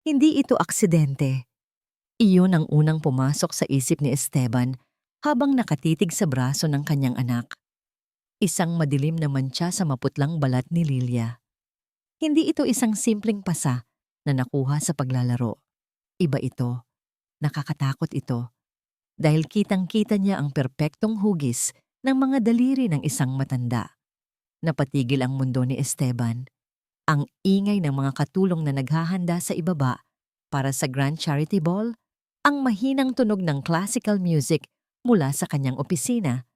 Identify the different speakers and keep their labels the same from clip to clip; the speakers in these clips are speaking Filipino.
Speaker 1: Hindi ito aksidente. Iyon ang unang pumasok sa isip ni Esteban habang nakatitig sa braso ng kanyang anak. Isang madilim na mantsa sa maputlang balat ni Lilia. Hindi ito isang simpleng pasa na nakuha sa paglalaro. Iba ito. Nakakatakot ito. Dahil kitang-kita niya ang perpektong hugis ng mga daliri ng isang matanda. Napatigil ang mundo ni Esteban. Ang ingay ng mga katulong na naghahanda sa ibaba para sa Grand Charity Ball, ang mahinang tunog ng classical music mula sa kanyang opisina,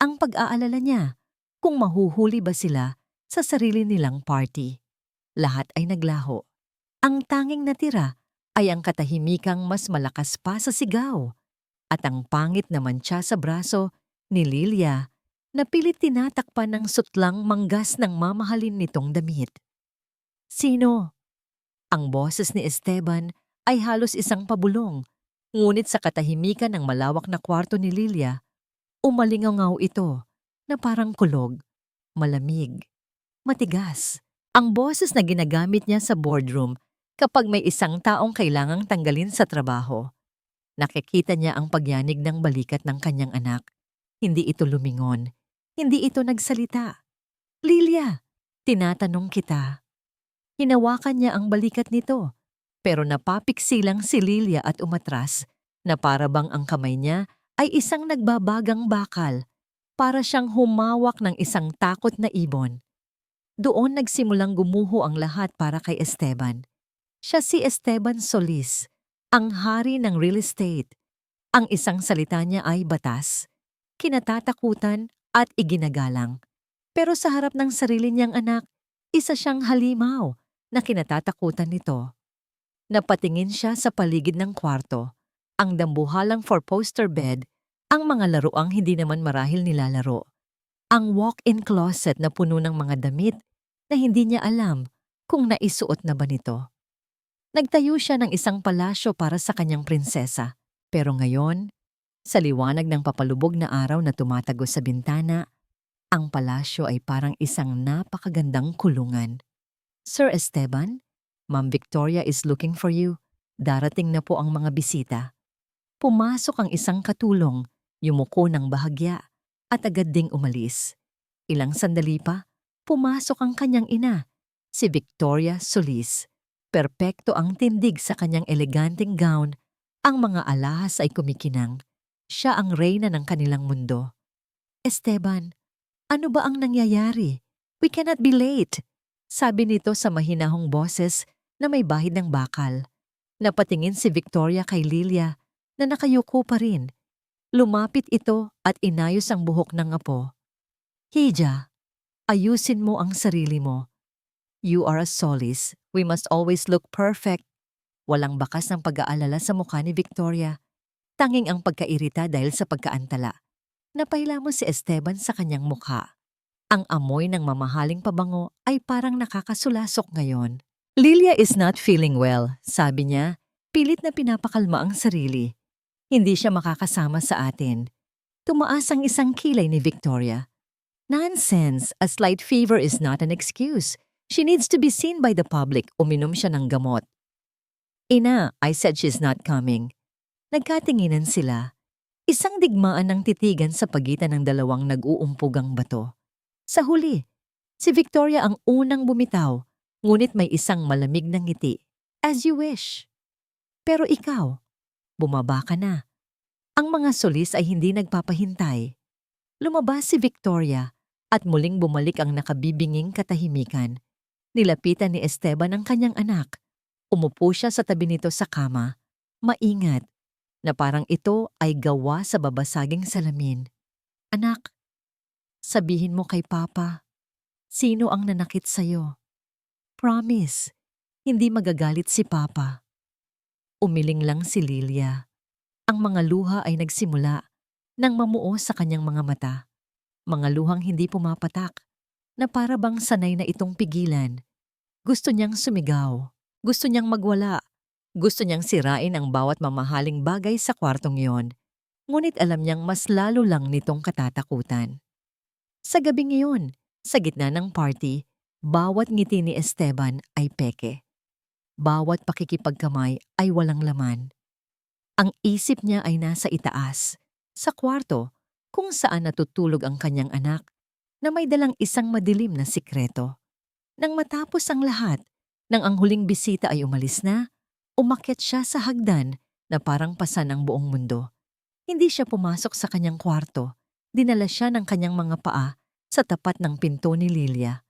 Speaker 1: ang pag-aalala niya kung mahuhuli ba sila sa sarili nilang party. Lahat ay naglaho. Ang tanging natira ay ang katahimikang mas malakas pa sa sigaw at ang pangit na mantsa sa braso ni Lilia na pilit tinatakpan ng sutlang manggas ng mamahalin nitong damit. Sino? Ang boses ni Esteban ay halos isang pabulong, ngunit sa katahimikan ng malawak na kwarto ni Lilia, umalingaw ito na parang kulog, malamig, matigas. Ang boses na ginagamit niya sa boardroom kapag may isang taong kailangang tanggalin sa trabaho. Nakikita niya ang pagyanig ng balikat ng kanyang anak. Hindi ito lumingon. Hindi ito nagsalita. Lilia, tinatanong kita. Hinawakan niya ang balikat nito, pero napapiksi lang si Lilia at umatras na para bang ang kamay niya ay isang nagbabagang bakal, para siyang humawak ng isang takot na ibon. Doon nagsimulang gumuho ang lahat para kay Esteban. Siya si Esteban Solis, ang hari ng real estate. Ang isang salita niya ay batas, kinatatakutan at iginagalang. Pero sa harap ng sarili niyang anak, isa siyang halimaw na kinatatakutan nito. Napatingin siya sa paligid ng kwarto, ang dambuhalang four-poster bed, ang mga laruang hindi naman marahil nilalaro, ang walk-in closet na puno ng mga damit na hindi niya alam kung naisuot na ba nito. Nagtayo siya ng isang palasyo para sa kanyang prinsesa, pero ngayon, sa liwanag ng papalubog na araw na tumatagos sa bintana, ang palasyo ay parang isang napakagandang kulungan. Sir Esteban, Ma'am Victoria is looking for you. Darating na po ang mga bisita. Pumasok ang isang katulong, yumuko ng bahagya, at agad ding umalis. Ilang sandali pa, pumasok ang kanyang ina, si Victoria Solis. Perpekto ang tindig sa kanyang eleganteng gown, ang mga alahas ay kumikinang. Siya ang reyna ng kanilang mundo. Esteban, ano ba ang nangyayari? We cannot be late. Sabi nito sa mahinahong boses na may bahid ng bakal. Napatingin si Victoria kay Lilia na nakayuko pa rin. Lumapit ito at inayos ang buhok ng apo. Hija, ayusin mo ang sarili mo. You are a Solis. We must always look perfect. Walang bakas ng pag-aalala sa mukha ni Victoria. Tanging ang pagkairita dahil sa pagkaantala. Napahila mo si Esteban sa kanyang mukha. Ang amoy ng mamahaling pabango ay parang nakakasulasok ngayon. Lilia is not feeling well, sabi niya. Pilit na pinapakalma ang sarili. Hindi siya makakasama sa atin. Tumaas ang isang kilay ni Victoria. Nonsense! A slight fever is not an excuse. She needs to be seen by the public. Uminom siya ng gamot. Ina, I said she's not coming. Nagkatinginan sila. Isang digmaan ng titigan sa pagitan ng dalawang nag-uumpugang bato. Sa huli, si Victoria ang unang bumitaw, ngunit may isang malamig na ngiti. As you wish. Pero ikaw, bumaba ka na. Ang mga Solis ay hindi nagpapahintay. Lumabas si Victoria at muling bumalik ang nakabibinging katahimikan. Nilapitan ni Esteban ang kanyang anak. Umupo siya sa tabi nito sa kama. Maingat, na parang ito ay gawa sa babasaging salamin. Anak, sabihin mo kay Papa, sino ang nanakit sa'yo? Promise, hindi magagalit si Papa. Umiling lang si Lilia. Ang mga luha ay nagsimula nang mamuo sa kanyang mga mata. Mga luhang hindi pumapatak, na para bang sanay na itong pigilan. Gusto niyang sumigaw, gusto niyang magwala, gusto niyang sirain ang bawat mamahaling bagay sa kwartong yon. Ngunit alam niyang mas lalo lang nitong katatakutan. Sa gabing iyon, sa gitna ng party, bawat ngiti ni Esteban ay peke. Bawat pakikipagkamay ay walang laman. Ang isip niya ay nasa itaas, sa kwarto kung saan natutulog ang kanyang anak na may dalang isang madilim na sikreto. Nang matapos ang lahat, nang ang huling bisita ay umalis na, umakyat siya sa hagdan na parang pasan ang buong mundo. Hindi siya pumasok sa kanyang kwarto. Dinala siya ng kanyang mga paa sa tapat ng pinto ni Lilia.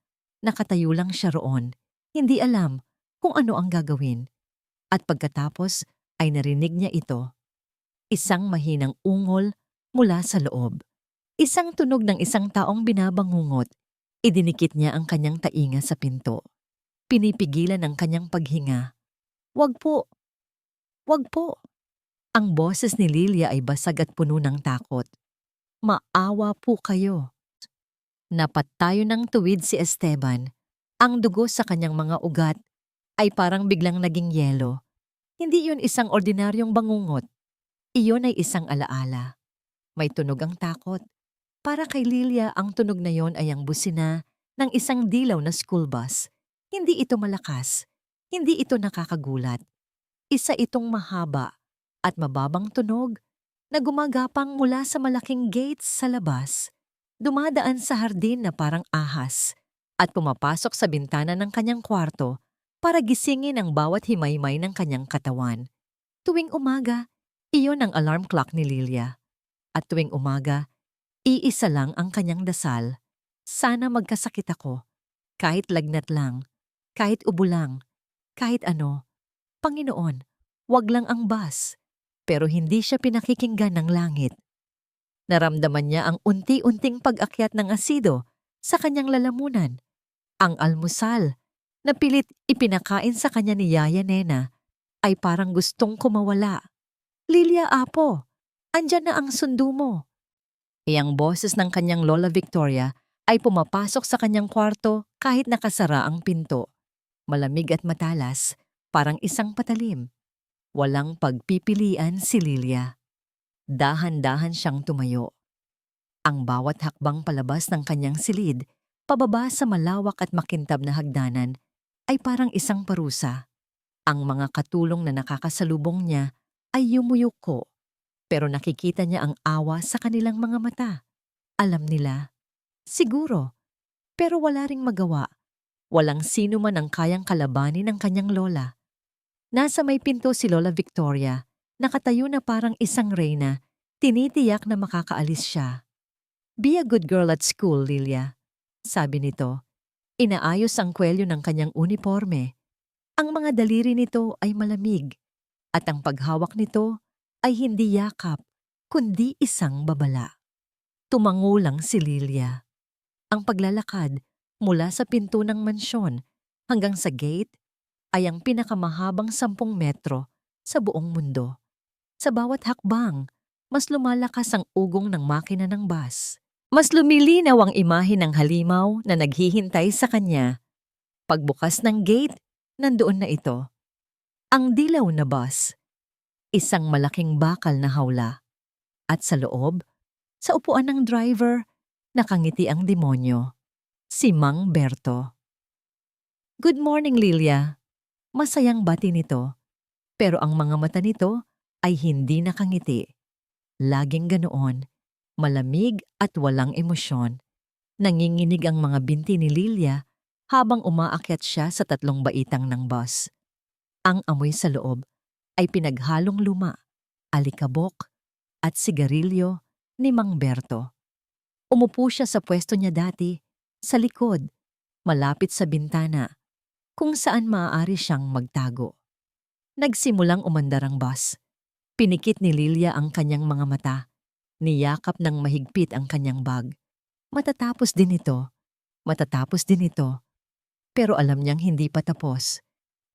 Speaker 1: Nakatayo lang siya roon, hindi alam kung ano ang gagawin. At pagkatapos ay narinig niya ito. Isang mahinang ungol mula sa loob. Isang tunog ng isang taong binabangungot. Idinikit niya ang kanyang tainga sa pinto. Pinipigilan ang kanyang paghinga. "Wag po! Wag po!" Ang boses ni Lilia ay basag at puno ng takot. "Maawa po kayo." Napatayo ng tuwid si Esteban. Ang dugo sa kanyang mga ugat ay parang biglang naging yelo. Hindi yun isang ordinaryong bangungot. Iyon ay isang alaala. May tunog ang takot. Para kay Lilia, ang tunog na yon ay ang busina ng isang dilaw na school bus. Hindi ito malakas. Hindi ito nakakagulat. Isa itong mahaba at mababang tunog na gumagapang mula sa malaking gates sa labas. Dumadaan sa hardin na parang ahas at pumapasok sa bintana ng kanyang kwarto para gisingin ang bawat himaymay ng kanyang katawan. Tuwing umaga, iyon ang alarm clock ni Lilia. At tuwing umaga, iisa lang ang kanyang dasal. Sana magkasakit ako. Kahit lagnat lang, kahit ubo lang, kahit ano. Panginoon, wag lang ang bus. Pero hindi siya pinakikinggan ng langit. Naramdaman niya ang unti-unting pag-akyat ng asido sa kanyang lalamunan. Ang almusal na pilit ipinakain sa kanya ni Yaya Nena ay parang gustong kumawala. "Lilia, apo, andyan na ang sundo mo." Ang boses ng kanyang Lola Victoria ay pumapasok sa kanyang kwarto kahit nakasara ang pinto. Malamig at matalas, parang isang patalim. Walang pagpipilian si Lilia. Dahan-dahan siyang tumayo. Ang bawat hakbang palabas ng kanyang silid, pababa sa malawak at makintab na hagdanan, ay parang isang parusa. Ang mga katulong na nakakasalubong niya ay yumuyuko, pero nakikita niya ang awa sa kanilang mga mata. Alam nila. Siguro, pero wala ring magawa. Walang sino man ang kayang kalabanin ng kanyang lola. Nasa may pinto si Lola Victoria, nakatayo na parang isang reyna, tinitiyak na makakaalis siya. "Be a good girl at school, Lilia," sabi nito. Inaayos ang kwelyo ng kanyang uniforme. Ang mga daliri nito ay malamig, at ang paghawak nito ay hindi yakap, kundi isang babala. Tumango lang si Lilia. Ang paglalakad mula sa pinto ng mansyon hanggang sa gate ay ang pinakamahabang 10 metro sa buong mundo. Sa bawat hakbang, mas lumalakas ang ugong ng makina ng bus. Mas lumilinaw ang imahe ng halimaw na naghihintay sa kanya. Pagbukas ng gate, nandoon na ito. Ang dilaw na bus. Isang malaking bakal na hawla. At sa loob, sa upuan ng driver, nakangiti ang demonyo. Si Mang Berto. "Good morning, Lilia." Masayang bati nito, pero ang mga mata nito ay hindi nakangiti. Laging ganoon, malamig at walang emosyon. Nanginginig ang mga binti ni Lilia habang umaakyat siya sa 3 baitang ng bus. Ang amoy sa loob ay pinaghalong luma, alikabok at sigarilyo ni Mang Berto. Umupo siya sa pwesto niya dati, sa likod, malapit sa bintana, kung saan maaari siyang magtago. Nagsimulang umandar ang bus. Pinikit ni Lilia ang kanyang mga mata. Niyakap ng mahigpit ang kanyang bag. Matatapos din ito. Matatapos din ito. Pero alam niyang hindi pa tapos.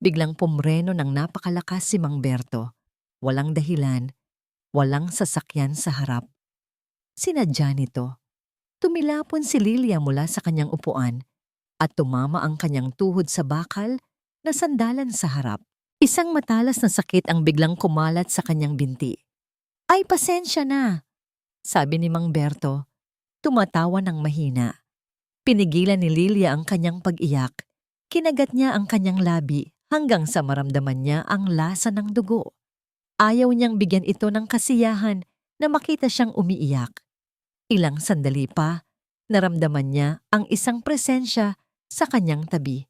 Speaker 1: Biglang pumreno ng napakalakas si Mang Berto. Walang dahilan. Walang sasakyan sa harap. Sinadya nito. Tumilapon si Lilia mula sa kanyang upuan at tumama ang kanyang tuhod sa bakal na sandalan sa harap. Isang matalas na sakit ang biglang kumalat sa kanyang binti. "Ay, pasensya na," sabi ni Mang Berto. Tumatawa ng mahina. Pinigilan ni Lilia ang kanyang pag-iyak. Kinagat niya ang kanyang labi hanggang sa maramdaman niya ang lasa ng dugo. Ayaw niyang bigyan ito ng kasiyahan na makita siyang umiiyak. Ilang sandali pa, naramdaman niya ang isang presensya sa kanyang tabi.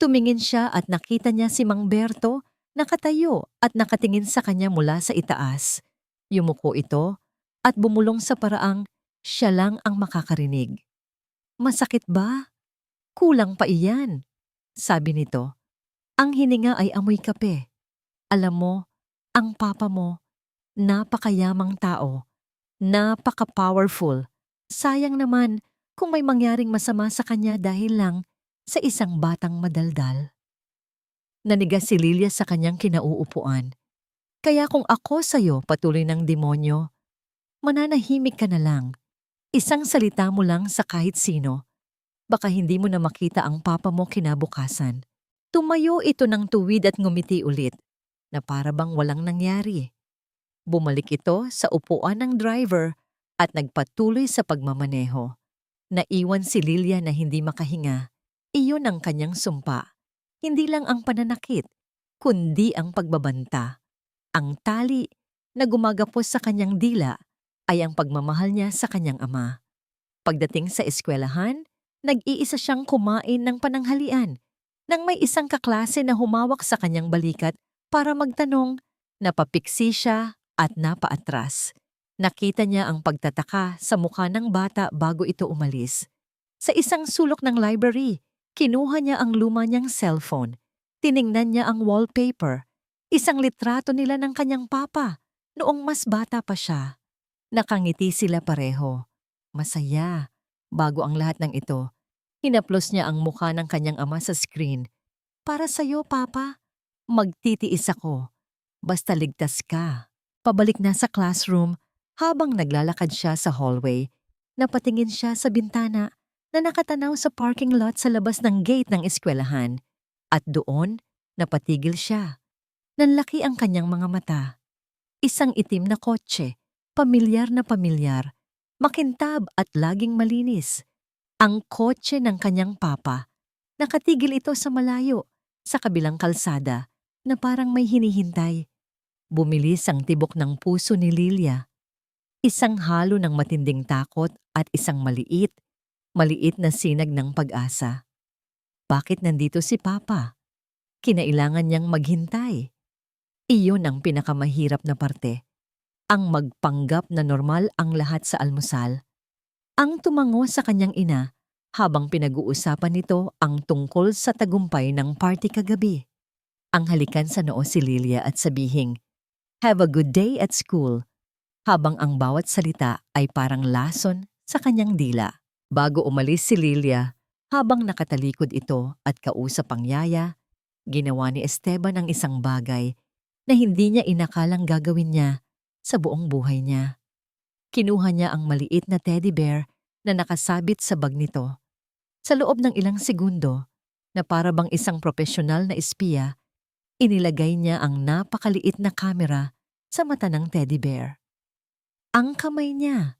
Speaker 1: Tumingin siya at nakita niya si Mang Berto nakatayo at nakatingin sa kanya mula sa itaas. Yumuko ito at bumulong sa paraang siya lang ang makakarinig. "Masakit ba? Kulang pa iyan," sabi nito. Ang hininga ay amoy kape. "Alam mo, ang papa mo, napakayamang tao, napaka-powerful. Sayang naman kung may mangyaring masama sa kanya dahil lang sa isang batang madaldal." Nanigas si Lilia sa kanyang kinauupuan. "Kaya kung ako sa'yo patuloy ng demonyo, mananahimik ka na lang. Isang salita mo lang sa kahit sino. Baka hindi mo na makita ang papa mo kinabukasan." Tumayo ito ng tuwid at ngumiti ulit, na para bang walang nangyari. Bumalik ito sa upuan ng driver at nagpatuloy sa pagmamaneho. Naiwan si Lilia na hindi makahinga. Iyon ang kanyang sumpa. Hindi lang ang pananakit, kundi ang pagbabanta. Ang tali na gumagapos sa kanyang dila ay ang pagmamahal niya sa kanyang ama. Pagdating sa eskwelahan, nag-iisa siyang kumain ng pananghalian nang may isang kaklase na humawak sa kanyang balikat para magtanong, napapiksi siya at napaatras. Nakita niya ang pagtataka sa mukha ng bata bago ito umalis. Sa isang sulok ng library, kinuha niya ang luma niyang cellphone. Tiningnan niya ang wallpaper, isang litrato nila ng kanyang papa noong mas bata pa siya. Nakangiti sila pareho. Masaya. Bago ang lahat ng ito, hinaplos niya ang mukha ng kanyang ama sa screen. "Para sa'yo, Papa. Magtitiis ako. Basta ligtas ka." Pabalik na sa classroom, habang naglalakad siya sa hallway, napatingin siya sa bintana na nakatanaw sa parking lot sa labas ng gate ng eskwelahan. At doon, napatigil siya. Nanlaki ang kanyang mga mata. Isang itim na kotse, pamilyar na pamilyar, makintab at laging malinis. Ang kotse ng kanyang papa. Nakatigil ito sa malayo, sa kabilang kalsada, na parang may hinihintay. Bumilis ang tibok ng puso ni Lilia. Isang halo ng matinding takot at isang maliit na sinag ng pag-asa. Bakit nandito si Papa? Kinailangan niyang maghintay. Iyon ang pinakamahirap na parte. Ang magpanggap na normal ang lahat sa almusal. Ang tumango sa kanyang ina habang pinag-uusapan nito ang tungkol sa tagumpay ng party kagabi. Ang halikan sa noo si Lilia at sabihing, "Have a good day at school," habang ang bawat salita ay parang lason sa kanyang dila. Bago umalis si Lilia, habang nakatalikod ito at kausap ang yaya, ginawa ni Esteban ang isang bagay na hindi niya inakalang gagawin niya sa buong buhay niya. Kinuha niya ang maliit na teddy bear na nakasabit sa bag nito. Sa loob ng ilang segundo, na para bang isang profesional na espiya, inilagay niya ang napakaliit na kamera sa mata ng teddy bear. Ang kamay niya,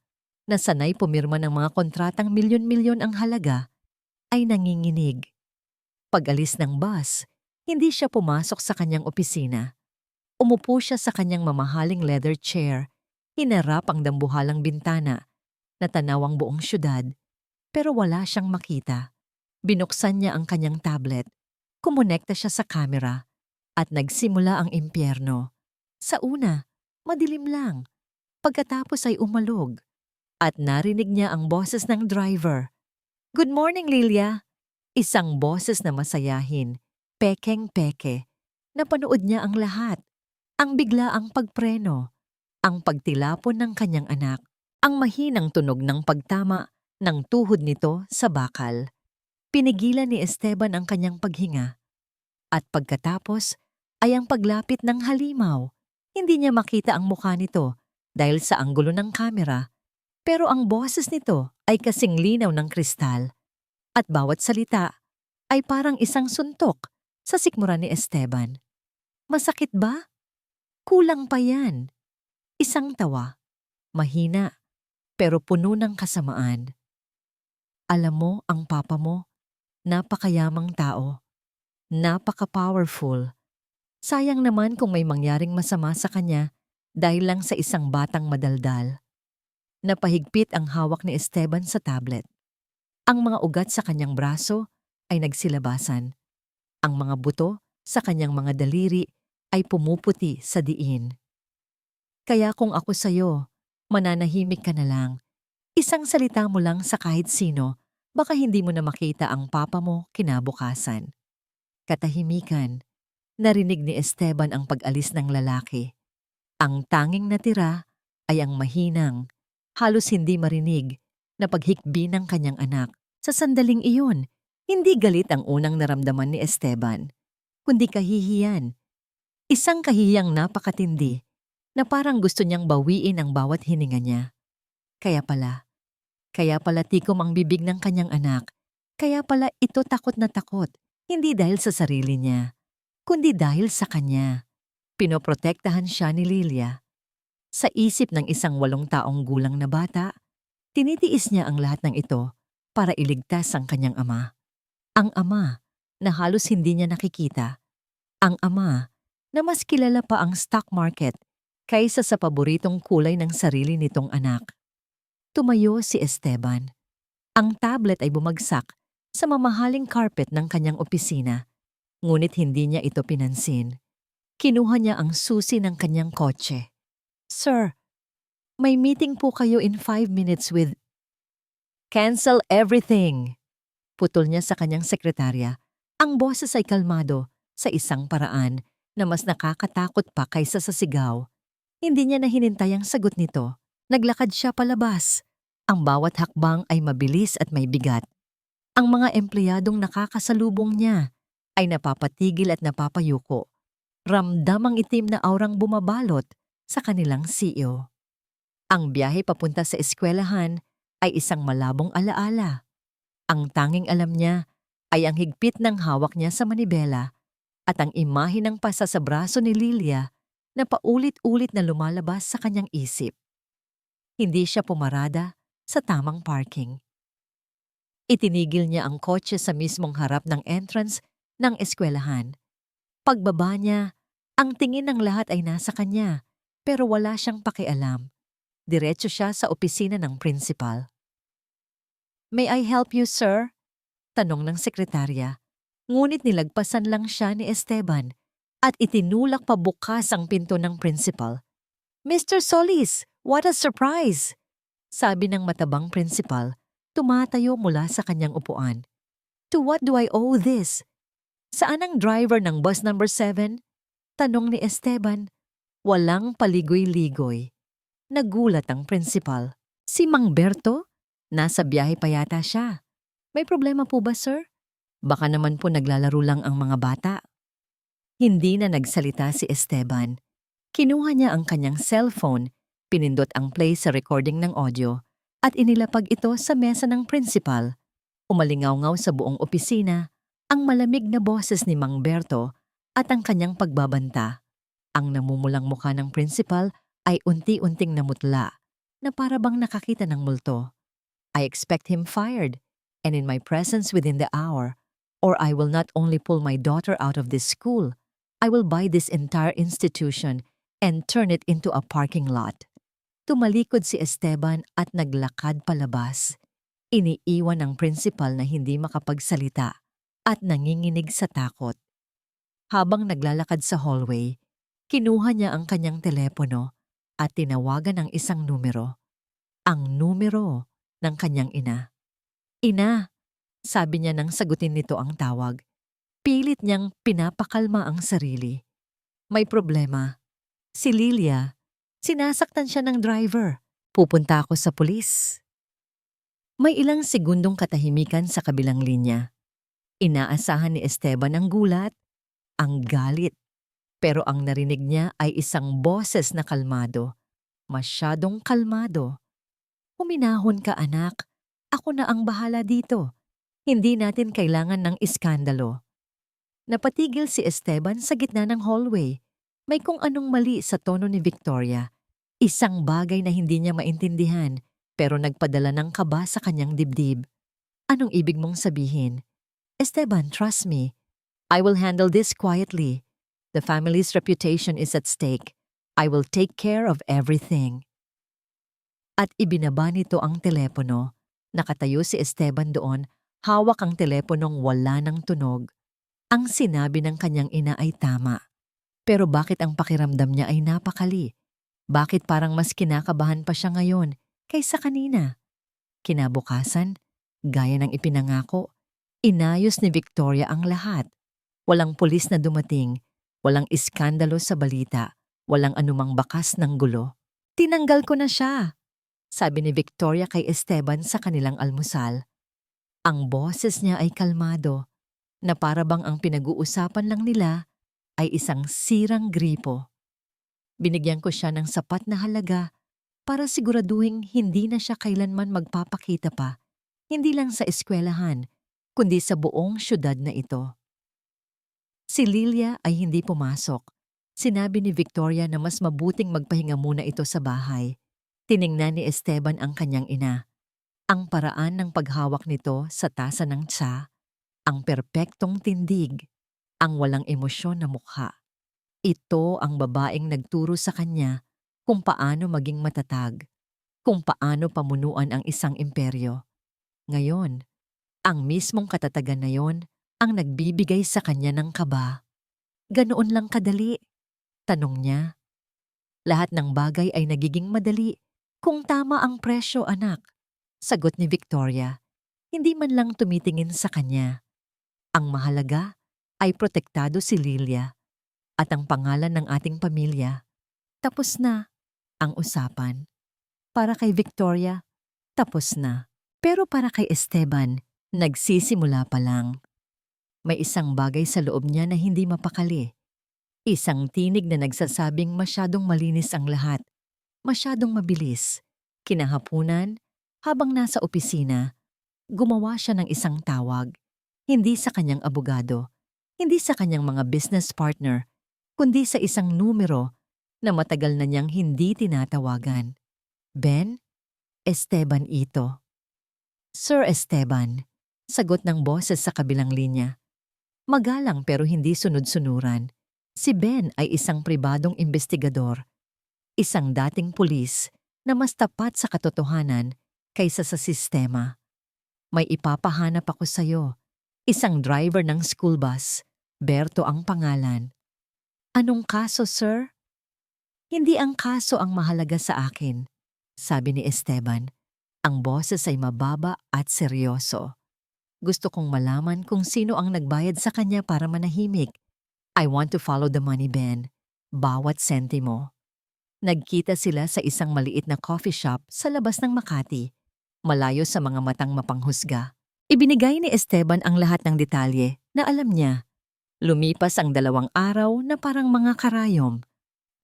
Speaker 1: na sanay pumirma ng mga kontratang milyon-milyon ang halaga, ay nanginginig. Pag-alis ng bus, hindi siya pumasok sa kanyang opisina. Umupo siya sa kanyang mamahaling leather chair, hinarap ang dambuhalang bintana, natanaw ang buong syudad, pero wala siyang makita. Binuksan niya ang kanyang tablet, kumonekta siya sa kamera, at nagsimula ang impyerno. Sa una, madilim lang. Pagkatapos ay umalog, at narinig niya ang boses ng driver. "Good morning, Lilia." Isang boses na masayahin, pekeng-peke. Napanood niya ang lahat. Ang biglaang pagpreno, ang pagtilapon ng kanyang anak, ang mahinang tunog ng pagtama ng tuhod nito sa bakal. Pinigilan ni Esteban ang kanyang paghinga. At pagkatapos ay ang paglapit ng halimaw. Hindi niya makita ang mukha nito dahil sa anggulo ng kamera, pero ang boses nito ay kasing linaw ng kristal. At bawat salita ay parang isang suntok sa sikmura ni Esteban. "Masakit ba? Kulang pa yan." Isang tawa, mahina, pero puno ng kasamaan. "Alam mo, ang papa mo, napakayamang tao. Napaka-powerful. Sayang naman kung may mangyaring masama sa kanya dahil lang sa isang batang madaldal. Napahigpit ang hawak ni Esteban sa tablet. Ang mga ugat sa kanyang braso ay nagsilabasan. Ang mga buto sa kanyang mga daliri ay pumuputi sa diin. Kaya kung ako sa'yo, mananahimik ka na lang. Isang salita mo lang sa kahit sino, baka hindi mo na makita ang papa mo kinabukasan. Katahimikan, narinig ni Esteban ang pag-alis ng lalaki. Ang tanging natira ay ang mahinang, halos hindi marinig, na paghikbi ng kanyang anak. Sa sandaling iyon, hindi galit ang unang naramdaman ni Esteban, kundi kahihiyan. Isang kahihiyang napakatindi na parang gusto niyang bawiin ang bawat hininga niya. Kaya pala tikom ang bibig ng kanyang anak. Kaya pala ito takot na takot, hindi dahil sa sarili niya, kundi dahil sa kanya. Pinoprotektahan siya ni Lilia. Sa isip ng isang 8 taong gulang na bata, tinitiis niya ang lahat ng ito para iligtas ang kanyang ama. Ang ama na halos hindi niya nakikita. Ang ama na mas kilala pa ang stock market kaysa sa paboritong kulay ng sarili nitong anak. Tumayo si Esteban. Ang tablet ay bumagsak sa mamahaling carpet ng kanyang opisina, ngunit hindi niya ito pinansin. Kinuha niya ang susi ng kanyang kotse. "Sir, may meeting po kayo in 5 minutes with—" "Cancel everything!" Putol niya sa kanyang sekretarya. Ang boses ay kalmado sa isang paraan na mas nakakatakot pa kaysa sa sigaw. Hindi niya na hinintay ang sagot nito. Naglakad siya palabas. Ang bawat hakbang ay mabilis at may bigat. Ang mga empleyadong nakakasalubong niya ay napapatigil at napapayuko. Ramdam ang itim na aurang bumabalot sa kanilang CEO. Ang biyahe papunta sa eskwelahan ay isang malabong alaala. Ang tanging alam niya ay ang higpit ng hawak niya sa manibela at ang imahe ng pasa sa braso ni Lilia na paulit-ulit na lumalabas sa kanyang isip. Hindi siya pumarada sa tamang parking. Itinigil niya ang kotse sa mismong harap ng entrance ng eskwelahan. Pagbaba niya, ang tingin ng lahat ay nasa kanya, pero wala siyang pakialam. Diretso siya sa opisina ng principal. "May I help you, sir?" Tanong ng sekretarya. Ngunit nilagpasan lang siya ni Esteban at itinulak pa bukas ang pinto ng principal. "Mr. Solis, what a surprise!" Sabi ng matabang principal, tumatayo mula sa kanyang upuan. "To what do I owe this?" "Saan ang driver ng bus number 7? Tanong ni Esteban. Walang paligoy-ligoy. Nagulat ang principal. "Si Mang Berto? Nasa biyahe pa yata siya. May problema po ba, sir? Baka naman po naglalaro lang ang mga bata." Hindi na nagsalita si Esteban. Kinuha niya ang kanyang cellphone, pinindot ang play sa recording ng audio, at inilapag ito sa mesa ng principal. Umalingaw-ngaw sa buong opisina ang malamig na boses ni Mang Berto at ang kanyang pagbabanta. Ang namumulang mukha ng principal ay unti-unting namutla na para bang nakakita ng multo. "I expect him fired, and in my presence within the hour, or I will not only pull my daughter out of this school, I will buy this entire institution and turn it into a parking lot." Tumalikod si Esteban at naglakad palabas. Iniiwan ng principal na hindi makapagsalita at nanginginig sa takot. Habang naglalakad sa hallway, kinuha niya ang kanyang telepono at tinawagan ang isang numero. Ang numero ng kanyang ina. "Ina," sabi niya nang sagutin nito ang tawag. Pilit niyang pinapakalma ang sarili. "May problema. Si Lilia, sinasaktan siya ng driver. Pupunta ako sa pulis." May ilang segundong katahimikan sa kabilang linya. Inaasahan ni Esteban ang gulat, ang galit. Pero ang narinig niya ay isang boses na kalmado. Masyadong kalmado. "Huminahon ka, anak. Ako na ang bahala dito. Hindi natin kailangan ng iskandalo." Napatigil si Esteban sa gitna ng hallway. May kung anong mali sa tono ni Victoria. Isang bagay na hindi niya maintindihan pero nagpadala ng kaba sa kanyang dibdib. "Anong ibig mong sabihin?" "Esteban, trust me. I will handle this quietly. The family's reputation is at stake. I will take care of everything. At ibinaba nito ang telepono. Nakatayo si Esteban doon, hawak ang teleponong wala ng tunog. Ang sinabi ng kanyang ina ay tama. Pero bakit ang pakiramdam niya ay napakali? Bakit parang mas kinakabahan pa siya ngayon kaysa kanina? Kinabukasan, gaya ng ipinangako, inayos ni Victoria ang lahat. Walang pulis na dumating, walang iskandalo sa balita, walang anumang bakas ng gulo. Tinanggal ko na siya, sabi ni Victoria kay Esteban sa kanilang almusal. Ang boses niya ay kalmado, na para bang ang pinag-uusapan lang nila ay isang sirang gripo. Binigyan ko siya ng sapat na halaga para siguraduhin hindi na siya kailanman magpapakita pa, hindi lang sa eskwelahan, kundi sa buong syudad na ito. Si Lilia ay hindi pumasok. Sinabi ni Victoria na mas mabuting magpahinga muna ito sa bahay. Tiningnan ni Esteban ang kanyang ina. Ang paraan ng paghawak nito sa tasa ng tsa, ang perpektong tindig, ang walang emosyon na mukha. Ito ang babaeng nagturo sa kanya kung paano maging matatag, kung paano pamunuan ang isang imperyo. Ngayon, ang mismong katatagan na yon ang nagbibigay sa kanya ng kaba. Ganoon lang kadali? Tanong niya. Lahat ng bagay ay nagiging madali kung tama ang presyo, anak. Sagot ni Victoria, hindi man lang tumitingin sa kanya. Ang mahalaga ay protektado si Lilia at ang pangalan ng ating pamilya. Tapos na ang usapan. Para kay Victoria, tapos na. Pero para kay Esteban, nagsisimula pa lang. May isang bagay sa loob niya na hindi mapakali. Isang tinig na nagsasabing masyadong malinis ang lahat. Masyadong mabilis. Kinahapunan, habang nasa opisina, gumawa siya ng isang tawag. Hindi sa kanyang abogado, hindi sa kanyang mga business partner, kundi sa isang numero na matagal na niyang hindi tinatawagan. Ben? Esteban ito. Sir Esteban, sagot ng boses sa kabilang linya. Magalang pero hindi sunod-sunuran. Si Ben ay isang pribadong investigador. Isang dating pulis na mas tapat sa katotohanan kaysa sa sistema. May ipapahanap ako sa'yo. Isang driver ng school bus. Berto ang pangalan. Anong kaso, sir? Hindi ang kaso ang mahalaga sa akin, sabi ni Esteban. Ang boses ay mababa at seryoso. Gusto kong malaman kung sino ang nagbayad sa kanya para manahimik. I want to follow the money, Ben. Bawat sentimo. Nagkita sila sa isang maliit na coffee shop sa labas ng Makati, malayo sa mga matang mapanghusga. Ibinigay ni Esteban ang lahat ng detalye na alam niya. Lumipas ang 2 araw na parang mga karayom.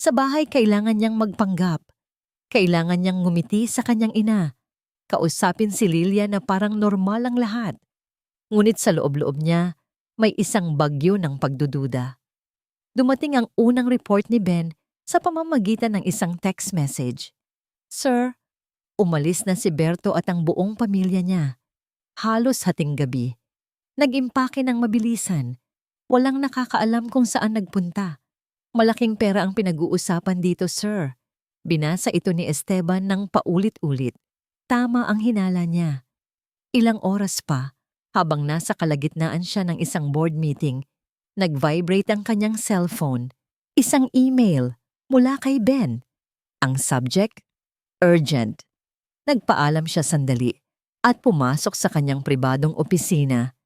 Speaker 1: Sa bahay kailangan niyang magpanggap. Kailangan niyang ngumiti sa kanyang ina. Kausapin si Lilia na parang normal ang lahat. Ngunit sa loob-loob niya, may isang bagyo ng pagdududa. Dumating ang unang report ni Ben sa pamamagitan ng isang text message. Sir, umalis na si Berto at ang buong pamilya niya. Halos hating gabi. Nag-impake ng mabilisan. Walang nakakaalam kung saan nagpunta. Malaking pera ang pinag-uusapan dito, sir. Binasa ito ni Esteban ng paulit-ulit. Tama ang hinala niya. Ilang oras pa, habang nasa kalagitnaan siya ng isang board meeting, nag-vibrate ang kanyang cellphone. Isang email mula kay Ben. Ang subject, urgent. Nagpaalam siya sandali at pumasok sa kanyang pribadong opisina.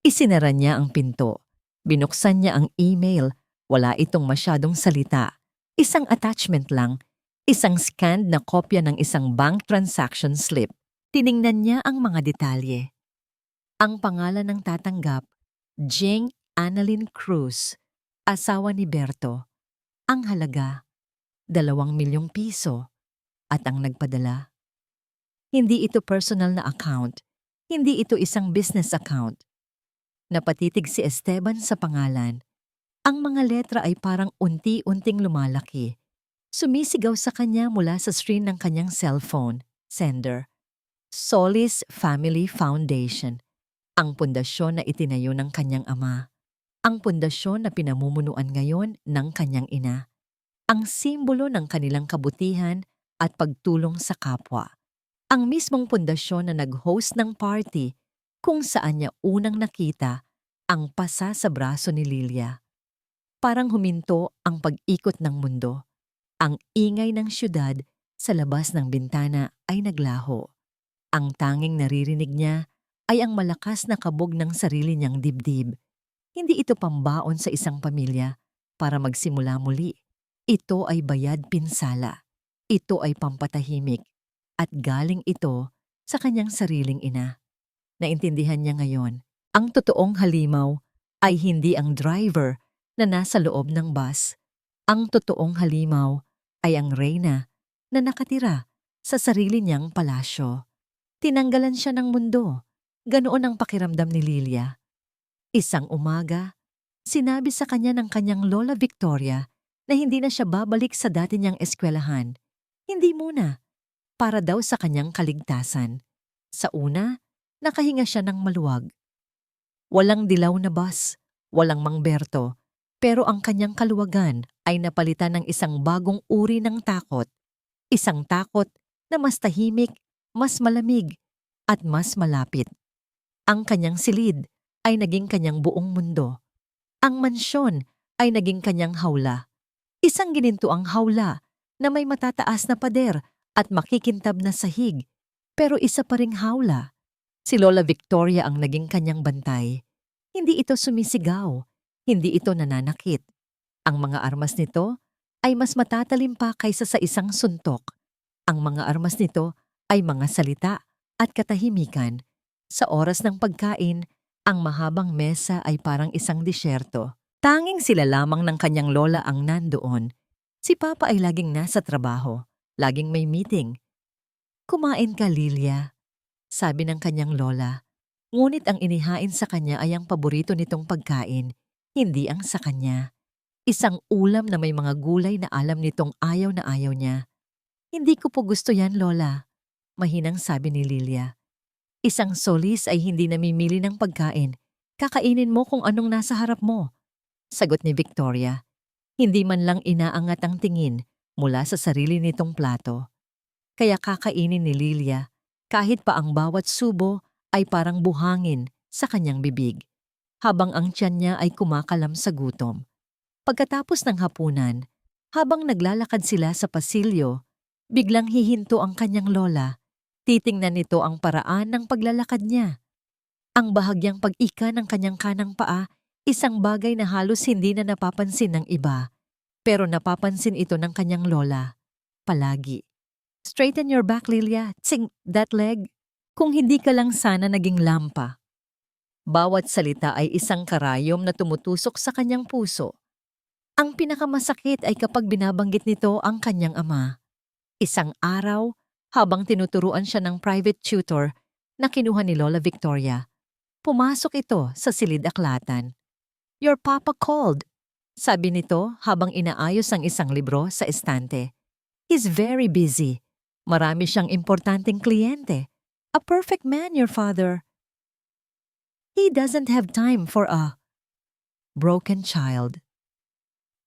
Speaker 1: Isinara niya ang pinto. Binuksan niya ang email. Wala itong masyadong salita. Isang attachment lang. Isang scanned na kopya ng isang bank transaction slip. Tiningnan niya ang mga detalye. Ang pangalan ng tatanggap, Jing Annalyn Cruz, asawa ni Berto. Ang halaga, 2 milyong piso. At ang nagpadala. Hindi ito personal na account. Hindi ito isang business account. Napatitig si Esteban sa pangalan. Ang mga letra ay parang unti-unting lumalaki. Sumisigaw sa kanya mula sa screen ng kanyang cellphone. Sender. Solis Family Foundation. Ang pundasyon na itinayo ng kanyang ama. ang pundasyon na pinamumunuan ngayon ng kanyang ina, ang simbolo ng kanilang kabutihan at pagtulong sa kapwa. Ang mismong pundasyon na nag-host ng party kung saan niya unang nakita ang pasa sa braso ni Lilia. Parang huminto ang pag-ikot ng mundo. Ang ingay ng syudad sa labas ng bintana ay naglaho. Ang tanging naririnig niya ay ang malakas na kabog ng sarili niyang dibdib. Hindi ito pambaon sa isang pamilya para magsimula muli. Ito ay bayad pinsala. Ito ay pampatahimik. At galing ito sa kanyang sariling ina. Naintindihan niya ngayon, ang totoong halimaw ay hindi ang driver na nasa loob ng bus. Ang totoong halimaw ay ang reyna na nakatira sa sarili niyang palasyo. Tinanggalan siya ng mundo. Ganoon ang pakiramdam ni Lilia. Isang umaga, sinabi sa kanya ng kanyang Lola Victoria na hindi na siya babalik sa dati niyang eskwelahan. Hindi muna, para daw sa kanyang kaligtasan. Sa una, nakahinga siya ng maluwag. Walang dilaw na bus, walang mangberto, pero ang kanyang kaluwagan ay napalitan ng isang bagong uri ng takot. Isang takot na mas tahimik, mas malamig, at mas malapit. Ang kanyang silid ay naging kanyang buong mundo. Ang mansyon ay naging kanyang hawla. Isang ginintuang hawla na may matataas na pader at makikintab na sahig, pero isa pa ring hawla. Si Lola Victoria ang naging kanyang bantay. Hindi ito sumisigaw, hindi ito nananakit. Ang mga armas nito ay mas matatalim pa kaysa sa isang suntok. Ang mga armas nito ay mga salita at katahimikan. Sa oras ng pagkain, ang mahabang mesa ay parang isang disyerto. Tanging sila lamang ng kanyang lola ang nandoon. Si Papa ay laging nasa trabaho, laging may meeting. "Kumain ka, Lilia," sabi ng kanyang lola. Ngunit ang inihain sa kanya ay ang paborito nitong pagkain, hindi ang sa kanya. Isang ulam na may mga gulay na alam nitong ayaw na ayaw niya. "Hindi ko po gusto yan, Lola," mahinang sabi ni Lilia. "Isang solis ay hindi namimili ng pagkain. Kakainin mo kung anong nasa harap mo," sagot ni Victoria. Hindi man lang inaangat ang tingin mula sa sarili nitong plato. Kaya kakainin ni Lilia kahit pa ang bawat subo ay parang buhangin sa kanyang bibig, habang ang tiyan niya ay kumakalam sa gutom. Pagkatapos ng hapunan, habang naglalakad sila sa pasilyo, biglang hihinto ang kanyang lola. Titingnan nito ang paraan ng paglalakad niya. Ang bahagyang pag-ika ng kanyang kanang paa, isang bagay na halos hindi na napapansin ng iba. Pero napapansin ito ng kanyang lola. Palagi. "Straighten your back, Lilia. Tsing, that leg." Kung hindi ka lang sana naging lampa. Bawat salita ay isang karayom na tumutusok sa kanyang puso. Ang pinakamasakit ay kapag binabanggit nito ang kanyang ama. Isang araw, habang tinuturuan siya ng private tutor na kinuha ni Lola Victoria, pumasok ito sa silid-aklatan. "Your papa called," sabi nito habang inaayos ang isang libro sa estante. "He's very busy. Marami siyang importanteng kliyente. A perfect man, your father. He doesn't have time for a broken child."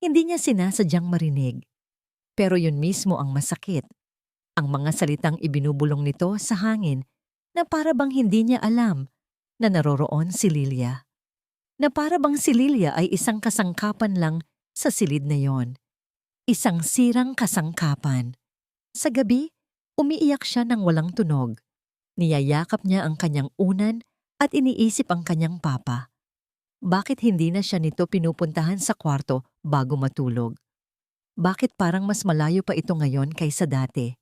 Speaker 1: Hindi niya sinasadyang marinig, pero yun mismo ang masakit. Ang mga salitang ibinubulong nito sa hangin na para bang hindi niya alam na naroroon si Lilia. Na para bang si Lilia ay isang kasangkapan lang sa silid na yon. Isang sirang kasangkapan. Sa gabi, umiiyak siya ng walang tunog. Niyayakap niya ang kanyang unan at iniisip ang kanyang papa. Bakit hindi na siya nito pinupuntahan sa kwarto bago matulog? Bakit parang mas malayo pa ito ngayon kaysa dati?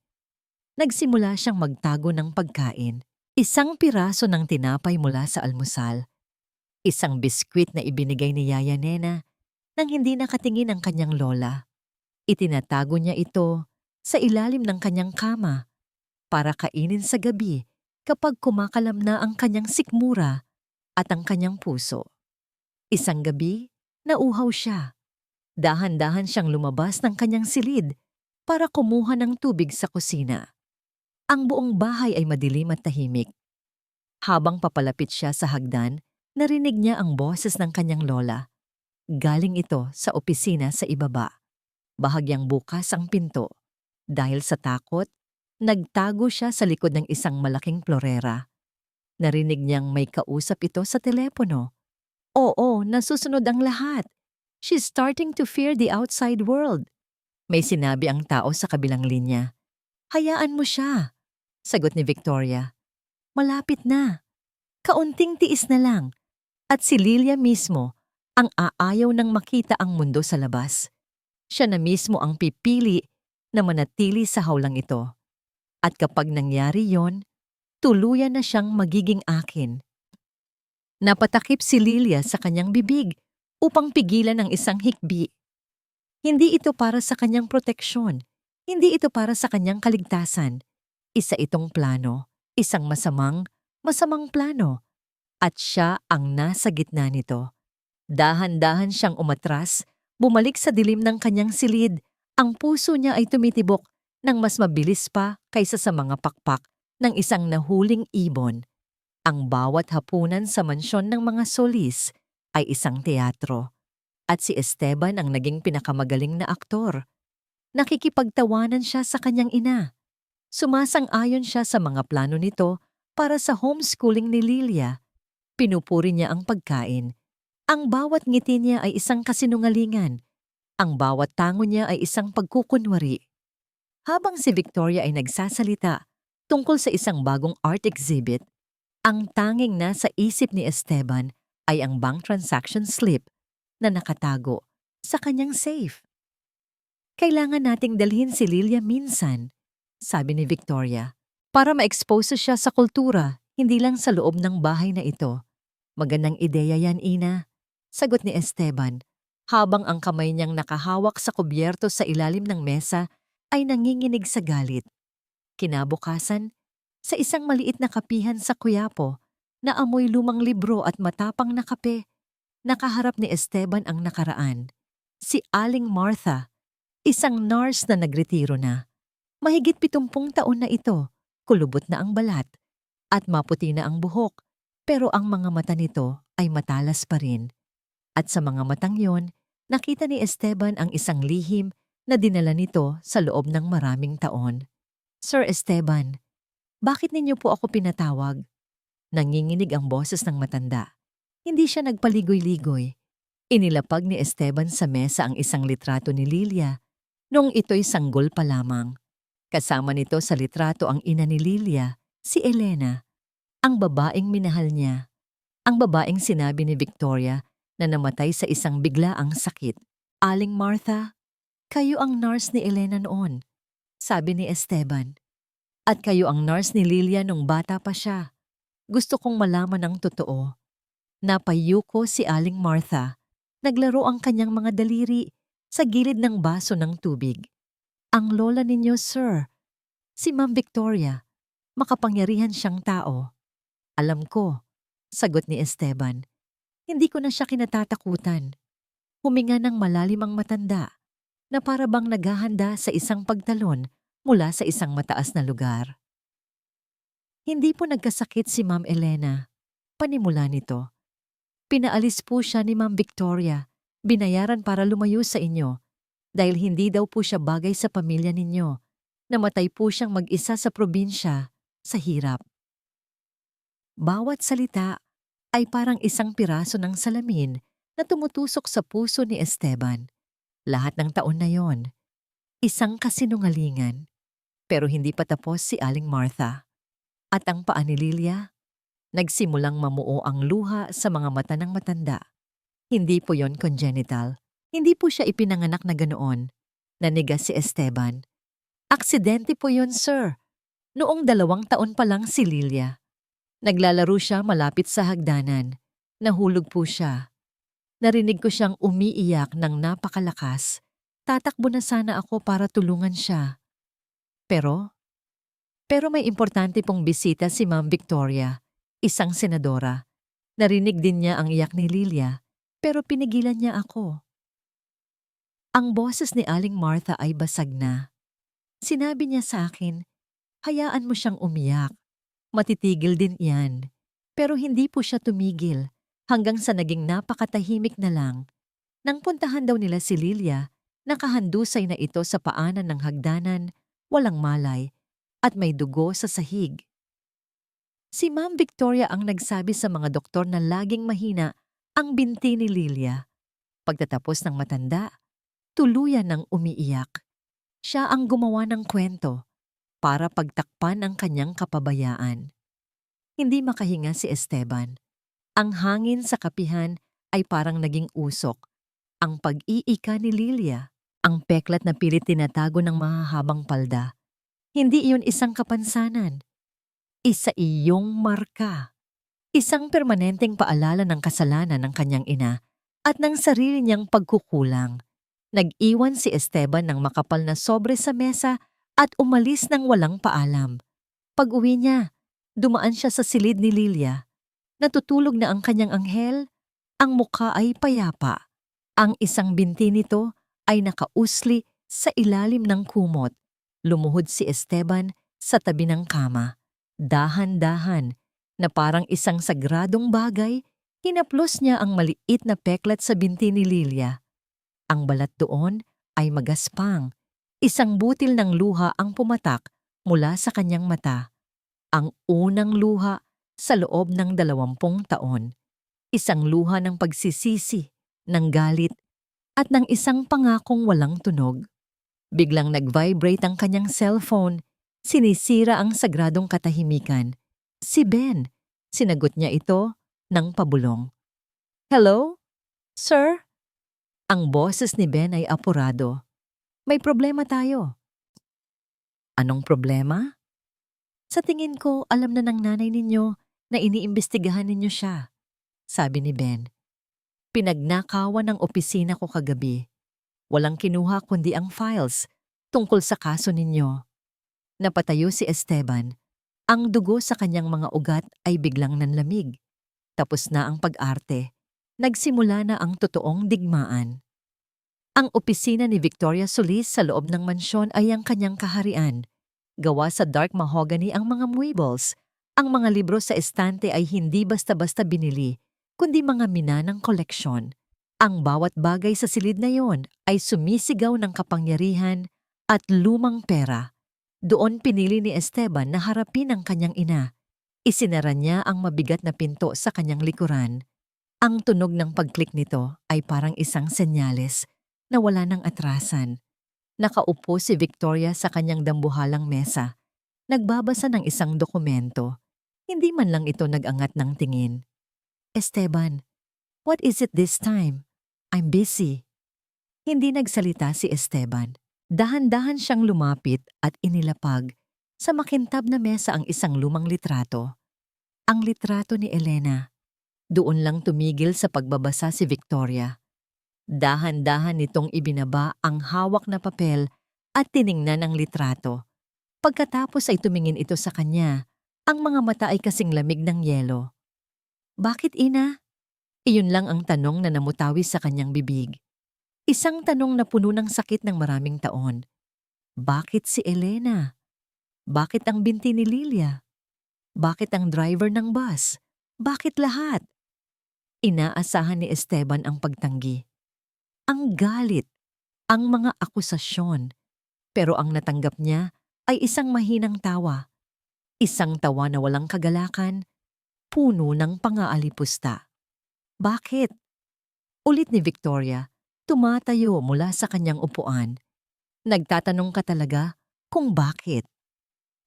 Speaker 1: Nagsimula siyang magtago ng pagkain. Isang piraso ng tinapay mula sa almusal. Isang biskwit na ibinigay ni Yaya Nena nang hindi nakatingin ang kanyang lola. Itinatago niya ito sa ilalim ng kanyang kama para kainin sa gabi kapag kumakalam na ang kanyang sikmura at ang kanyang puso. Isang gabi, nauhaw siya. Dahan-dahan siyang lumabas ng kanyang silid para kumuha ng tubig sa kusina. Ang buong bahay ay madilim at tahimik. Habang papalapit siya sa hagdan, narinig niya ang boses ng kanyang lola. Galing ito sa opisina sa ibaba. Bahagyang bukas ang pinto. Dahil sa takot, nagtago siya sa likod ng isang malaking plorera. Narinig niyang may kausap ito sa telepono. Oo, nasusunod ang lahat. She's starting to fear the outside world. May sinabi ang tao sa kabilang linya. Hayaan mo siya, sagot ni Victoria. Malapit na. Kaunting tiis na lang. At si Lilia mismo ang aayaw nang makita ang mundo sa labas. Siya na mismo ang pipili na manatili sa hawlang ito. At kapag nangyari yon, tuluyan na siyang magiging akin. Napatakip si Lilia sa kanyang bibig upang pigilan ang isang hikbi. Hindi ito para sa kanyang proteksyon. Hindi ito para sa kanyang kaligtasan. Isa itong plano, isang masamang plano. At siya ang nasa gitna nito. Dahan-dahan siyang umatras, bumalik sa dilim ng kanyang silid. Ang puso niya ay tumitibok ng mas mabilis pa kaysa sa mga pakpak ng isang nahuling ibon. Ang bawat hapunan sa mansyon ng mga solis ay isang teatro. At si Esteban ang naging pinakamagaling na aktor. Nakikipagtawanan siya sa kanyang ina. Sumasang-ayon siya sa mga plano nito para sa homeschooling ni Lilia. Pinupuri niya ang pagkain. Ang bawat ngiti niya ay isang kasinungalingan. Ang bawat tango niya ay isang pagkukunwari. Habang si Victoria ay nagsasalita tungkol sa isang bagong art exhibit, ang tanging nasa isip ni Esteban ay ang bank transaction slip na nakatago sa kanyang safe. Kailangan nating dalhin si Lilia minsan, sabi ni Victoria, para ma-expose siya sa kultura, hindi lang sa loob ng bahay na ito. Magandang ideya yan, Ina, sagot ni Esteban, habang ang kamay niyang nakahawak sa kubyerto sa ilalim ng mesa ay nanginginig sa galit. Kinabukasan, sa isang maliit na kapihan sa Quiapo, na amoy lumang libro at matapang na kape, nakaharap ni Esteban ang nakaraan. Si Aling Martha, isang nurse na nagretiro na. Mahigit 70 taon na ito, kulubot na ang balat, at maputi na ang buhok, pero ang mga mata nito ay matalas pa rin. At sa mga matang yon, nakita ni Esteban ang isang lihim na dinala nito sa loob ng maraming taon. Sir Esteban, bakit ninyo po ako pinatawag? Nanginginig ang boses ng matanda. Hindi siya nagpaligoy-ligoy. Inilapag ni Esteban sa mesa ang isang litrato ni Lilia noong ito'y sanggol pa lamang. Kasama nito sa litrato ang ina ni Lilia, si Elena, ang babaeng minahal niya. Ang babaeng sinabi ni Victoria na namatay sa isang biglaang sakit. Aling Martha, kayo ang nurse ni Elena noon, sabi ni Esteban. At kayo ang nurse ni Lilia nung bata pa siya. Gusto kong malaman ang totoo. Napayuko si Aling Martha. Naglaro ang kanyang mga daliri sa gilid ng baso ng tubig. Ang lola ninyo, sir, si Ma'am Victoria, makapangyarihan siyang tao. Alam ko, sagot ni Esteban. Hindi ko na siya kinatatakutan. Huminga ng malalim ang matanda na para bang naghahanda sa isang pagtalon mula sa isang mataas na lugar. Hindi po nagkasakit si Ma'am Elena. Panimula nito. Pinaalis po siya ni Ma'am Victoria. Binayaran para lumayo sa inyo dahil hindi daw po siya bagay sa pamilya ninyo. Namatay po siyang mag-isa sa probinsya sa hirap. Bawat salita ay parang isang piraso ng salamin na tumutusok sa puso ni Esteban. Lahat ng taon na yon, isang kasinungalingan. Pero hindi pa tapos si Aling Martha. At ang paa ni Lilia, nagsimulang mamuo ang luha sa mga mata ng matanda. Hindi po yon congenital. Hindi po siya ipinanganak na ganoon. Nanigas si Esteban. Aksidente po yon, sir. Noong 2 taon pa lang si Lilia. Naglalaro siya malapit sa hagdanan. Nahulog po siya. Narinig ko siyang umiiyak ng napakalakas. Tatakbo na sana ako para tulungan siya. Pero may importante pong bisita si Ma'am Victoria, isang senadora. Narinig din niya ang iyak ni Lilia, pero pinigilan niya ako. Ang boses ni Aling Martha ay basag na. Sinabi niya sa akin, hayaan mo siyang umiyak. Matitigil din iyan. Pero hindi po siya tumigil hanggang sa naging napakatahimik na lang. Nang puntahan daw nila si Lilia, nakahandusay na ito sa paanan ng hagdanan, walang malay, at may dugo sa sahig. Si Ma'am Victoria ang nagsabi sa mga doktor na laging mahina ang binti ni Lilia. Pagtatapos ng matanda, tuluyan ng umiiyak. Siya ang gumawa ng kwento para pagtakpan ang kanyang kapabayaan. Hindi makahinga si Esteban. Ang hangin sa kapihan ay parang naging usok. Ang pag-iika ni Lilia, ang peklat na pilit tinatago ng mahahabang palda. Hindi iyon isang kapansanan. Isa iyong marka. Isang permanenteng paalala ng kasalanan ng kanyang ina at ng sarili niyang pagkukulang. Nag-iwan si Esteban ng makapal na sobre sa mesa at umalis ng walang paalam. Pag-uwi niya, dumaan siya sa silid ni Lilia. Natutulog na ang kanyang anghel, ang mukha ay payapa. Ang isang binti nito ay nakausli sa ilalim ng kumot. Lumuhod si Esteban sa tabi ng kama. Dahan-dahan, na parang isang sagradong bagay, hinaplos niya ang maliit na peklat sa binti ni Lilia. Ang balat doon ay magaspang. Isang butil ng luha ang pumatak mula sa kanyang mata. Ang unang luha sa loob ng 20 taon. Isang luha ng pagsisisi, ng galit, at ng isang pangakong walang tunog. Biglang nag-vibrate ang kanyang cellphone. Sinisira ang sagradong katahimikan. Si Ben. Sinagot niya ito ng pabulong. "Hello? Sir?" Ang boses ni Ben ay apurado. "May problema tayo." "Anong problema?" "Sa tingin ko, alam na ng nanay ninyo na iniimbestigahan ninyo siya," sabi ni Ben. "Pinagnakawan ng opisina ko kagabi. Walang kinuha kundi ang files tungkol sa kaso ninyo." Napatayo si Esteban. Ang dugo sa kanyang mga ugat ay biglang nanlamig. Tapos na ang pag-arte. Nagsimula na ang totoong digmaan. Ang opisina ni Victoria Solis sa loob ng mansyon ay ang kanyang kaharian. Gawa sa dark mahogany ang mga muebles. Ang mga libro sa estante ay hindi basta-basta binili, kundi mga mina ng koleksyon. Ang bawat bagay sa silid na yon ay sumisigaw ng kapangyarihan at lumang pera. Doon pinili ni Esteban na harapin ang kanyang ina. Isinara niya ang mabigat na pinto sa kanyang likuran. Ang tunog ng pag-click nito ay parang isang senyales na wala ng atrasan. Nakaupo si Victoria sa kanyang dambuhalang mesa. Nagbabasa ng isang dokumento. Hindi man lang ito nag-angat ng tingin. "Esteban, what is it this time? I'm busy." Hindi nagsalita si Esteban. Dahan-dahan siyang lumapit at inilapag sa makintab na mesa ang isang lumang litrato. Ang litrato ni Elena. Doon lang tumigil sa pagbabasa si Victoria. Dahan-dahan nitong ibinaba ang hawak na papel at tiningnan ang litrato. Pagkatapos ay tumingin ito sa kanya. Ang mga mata ay kasing lamig ng yelo. "Bakit, ina?" Iyon lang ang tanong na namutawi sa kanyang bibig. Isang tanong na puno ng sakit ng maraming taon. Bakit si Elena? Bakit ang binti ni Lilia? Bakit ang driver ng bus? Bakit lahat? Inaasahan ni Esteban ang pagtanggi. Ang galit, ang mga akusasyon. Pero ang natanggap niya ay isang mahinang tawa. Isang tawa na walang kagalakan, puno ng pang-aalipusta. "Bakit?" Ulit ni Victoria. Tumatayo mula sa kanyang upuan. "Nagtatanong ka talaga kung bakit?"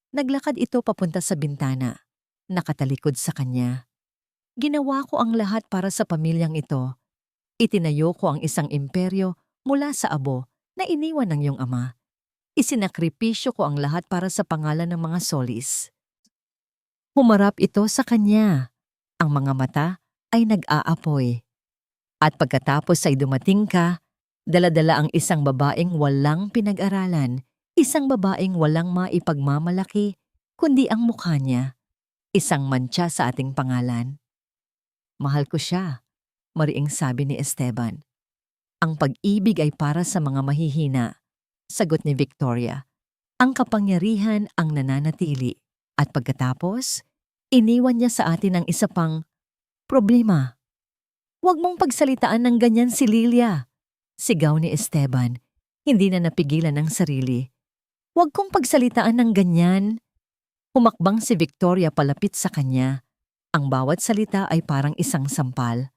Speaker 1: Naglakad ito papunta sa bintana. Nakatalikod sa kanya. "Ginawa ko ang lahat para sa pamilyang ito. Itinayo ko ang isang imperyo mula sa abo na iniwan ng iyong ama. Isinakripisyo ko ang lahat para sa pangalan ng mga Solis." Humarap ito sa kanya. Ang mga mata ay nag-aapoy. "At pagkatapos ay dumating ka, dala-dala ang isang babaeng walang pinag-aralan, isang babaeng walang maipagmamalaki, kundi ang mukha niya, isang mantsa sa ating pangalan." "Mahal ko siya," mariing sabi ni Esteban. "Ang pag-ibig ay para sa mga mahihina," sagot ni Victoria. "Ang kapangyarihan ang nananatili. At pagkatapos, iniwan niya sa atin ang isa pang problema." "Huwag mong pagsalitaan ng ganyan si Lilia," Sigaw ni Esteban, hindi na napigilan ng sarili. Huwag kong pagsalitaan ng ganyan. Humakbang si Victoria palapit sa kanya. Ang bawat salita ay parang isang sampal.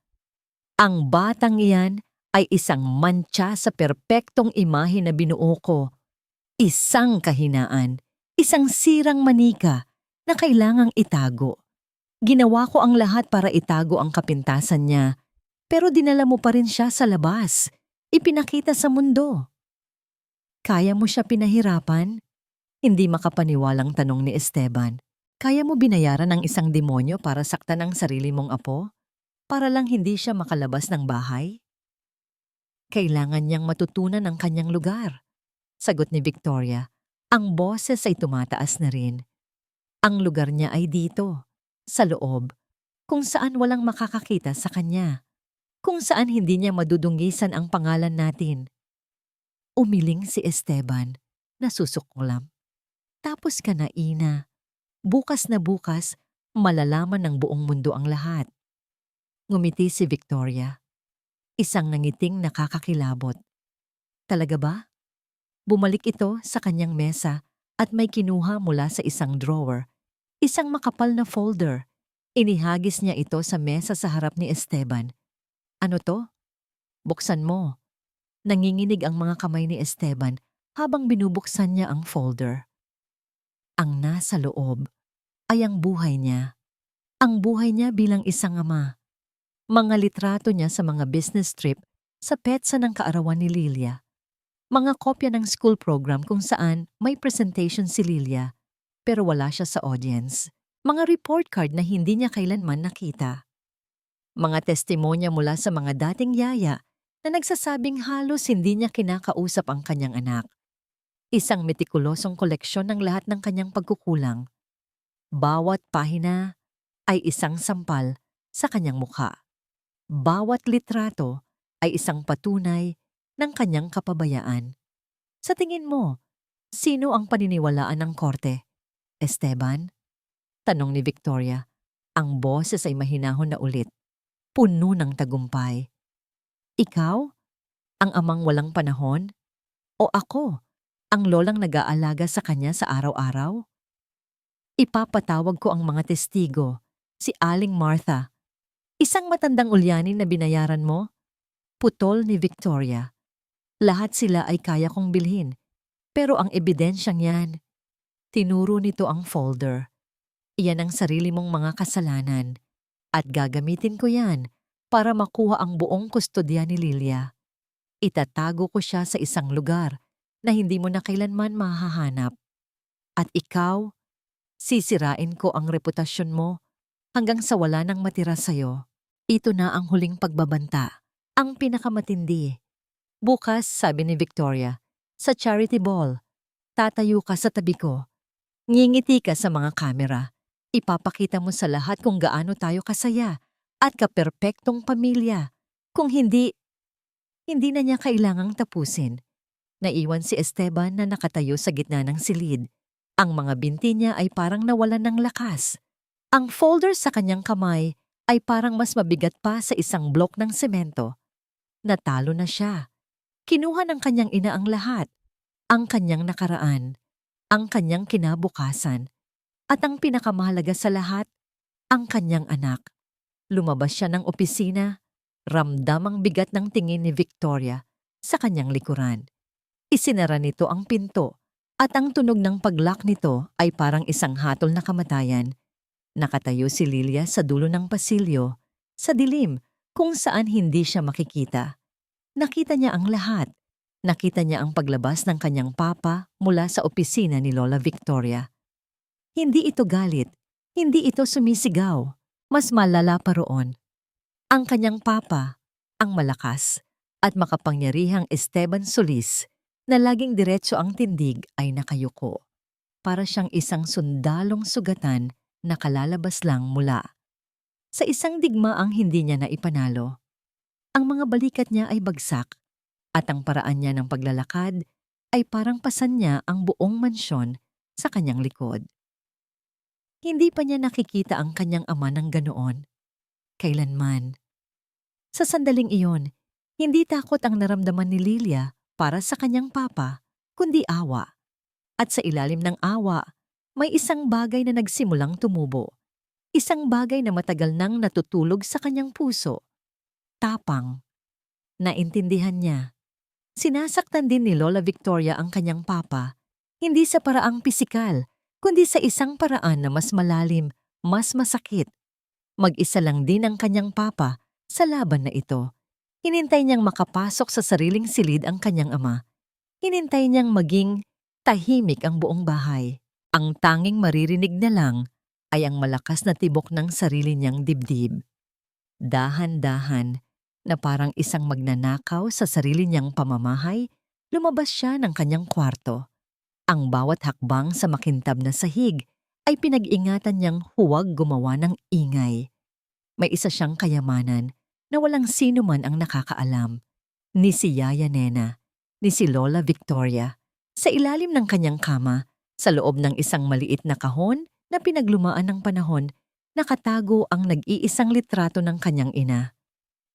Speaker 1: Ang batang iyan ay isang mantsa sa perpektong imahe na binuo ko. Isang kahinaan, isang sirang manika na kailangang itago. Ginawa ko ang lahat para itago ang kapintasan niya, pero dinala mo pa rin siya sa labas. Ipinakita sa mundo. Kaya mo siya pinahirapan? Hindi makapaniwalang tanong ni Esteban. Kaya mo binayaran ng isang demonyo para saktan ang sarili mong apo? Para lang hindi siya makalabas ng bahay? Kailangan niyang matutunan ang kanyang lugar. Sagot ni Victoria. Ang boses ay tumataas na rin. Ang lugar niya ay dito, sa loob, kung saan walang makakakita sa kanya. Kung saan hindi niya madudungisan ang pangalan natin. Umiling si Esteban, nasusuklam. Tapos ka na, Ina. Bukas na bukas, malalaman ng buong mundo ang lahat. Ngumiti si Victoria. Isang nangiting nakakakilabot. Talaga ba? Bumalik ito sa kanyang mesa at may kinuha mula sa isang drawer. Isang makapal na folder. Inihagis niya ito sa mesa sa harap ni Esteban. Ano to? Buksan mo. Nanginginig ang mga kamay ni Esteban habang binubuksan niya ang folder. Ang nasa loob ay ang buhay niya. Ang buhay niya bilang isang ama. Mga litrato niya sa mga business trip sa petsa ng kaarawan ni Lilia. Mga kopya ng school program kung saan may presentation si Lilia pero wala siya sa audience. Mga report card na hindi niya kailanman nakita. Mga testimonya mula sa mga dating yaya na nagsasabing halos hindi niya kinakausap ang kanyang anak. Isang metikulosong koleksyon ng lahat ng kanyang pagkukulang. Bawat pahina ay isang sampal sa kanyang mukha. Bawat litrato ay isang patunay ng kanyang kapabayaan. Sa tingin mo, sino ang paniniwalaan ng korte? Esteban? Tanong ni Victoria. Ang boses ay mahinahon na ulit. Puno ng tagumpay. Ikaw? Ang amang walang panahon? O ako? Ang lolang nag-aalaga sa kanya sa araw-araw? Ipapatawag ko ang mga testigo, si Aling Martha. Isang matandang ulyanin na binayaran mo? Putol ni Victoria. Lahat sila ay kaya kong bilhin. Pero ang ebidensyang yan, tinuro nito ang folder. Iyan ang sarili mong mga kasalanan. At gagamitin ko yan para makuha ang buong kustodya ni Lilia. Itatago ko siya sa isang lugar na hindi mo na kailanman mahahanap. At ikaw, sisirain ko ang reputasyon mo hanggang sa wala nang matira sa'yo. Ito na ang huling pagbabanta, ang pinakamatindi. Bukas, sabi ni Victoria, sa charity ball, tatayo ka sa tabi ko. Ngingiti ka sa mga kamera. Ipapakita mo sa lahat kung gaano tayo kasaya at kaperpektong pamilya. Kung hindi na niya kailangang tapusin. Naiwan si Esteban na nakatayo sa gitna ng silid. Ang mga binti niya ay parang nawalan ng lakas. Ang folder sa kanyang kamay ay parang mas mabigat pa sa isang blok ng semento. Natalo na siya. Kinuha ng kanyang ina ang lahat. Ang kanyang nakaraan. Ang kanyang kinabukasan. At ang pinakamahalaga sa lahat, ang kanyang anak. Lumabas siya ng opisina. Ramdam ang bigat ng tingin ni Victoria sa kanyang likuran. Isinara nito ang pinto at ang tunog ng pag-lock nito ay parang isang hatol na kamatayan. Nakatayo si Lilia sa dulo ng pasilyo, sa dilim kung saan hindi siya makikita. Nakita niya ang lahat. Nakita niya ang paglabas ng kanyang papa mula sa opisina ni Lola Victoria. Hindi ito galit, hindi ito sumisigaw. Mas malala pa roon. Ang kanyang papa, ang malakas at makapangyarihang Esteban Solis na laging diretso ang tindig ay nakayuko. Para siyang isang sundalong sugatan na kalalabas lang mula sa isang digmaang hindi niya naipanalo. Ang mga balikat niya ay bagsak at ang paraan niya ng paglalakad ay parang pasan niya ang buong mansyon sa kanyang likod. Hindi pa niya nakikita ang kanyang ama ng ganoon. Kailanman. Sa sandaling iyon, Hindi takot ang naramdaman ni Lilia para sa kanyang papa, kundi awa. At sa ilalim ng awa, may isang bagay na nagsimulang tumubo. Isang bagay na matagal nang natutulog sa kanyang puso. Tapang. Naintindihan niya. Sinasaktan din ni Lola Victoria ang kanyang papa, hindi sa paraang pisikal, kundi sa isang paraan na mas malalim, mas masakit. Mag-isa lang din ang kanyang papa sa laban na ito. Hinintay niyang makapasok sa sariling silid ang kanyang ama. Hinintay niyang maging tahimik ang buong bahay. Ang tanging maririnig na lang ay ang malakas na tibok ng sarili niyang dibdib. Dahan-dahan, na parang isang magnanakaw sa sarili niyang pamamahay, lumabas siya ng kanyang kwarto. Ang bawat hakbang sa makintab na sahig ay pinag-ingatan niyang huwag gumawa ng ingay. May isa siyang kayamanan na walang sino man ang nakakaalam, ni si Yaya Nena, ni si Lola Victoria. Sa ilalim ng kanyang kama, sa loob ng isang maliit na kahon na pinaglumaan ng panahon, nakatago ang nag-iisang litrato ng kanyang ina.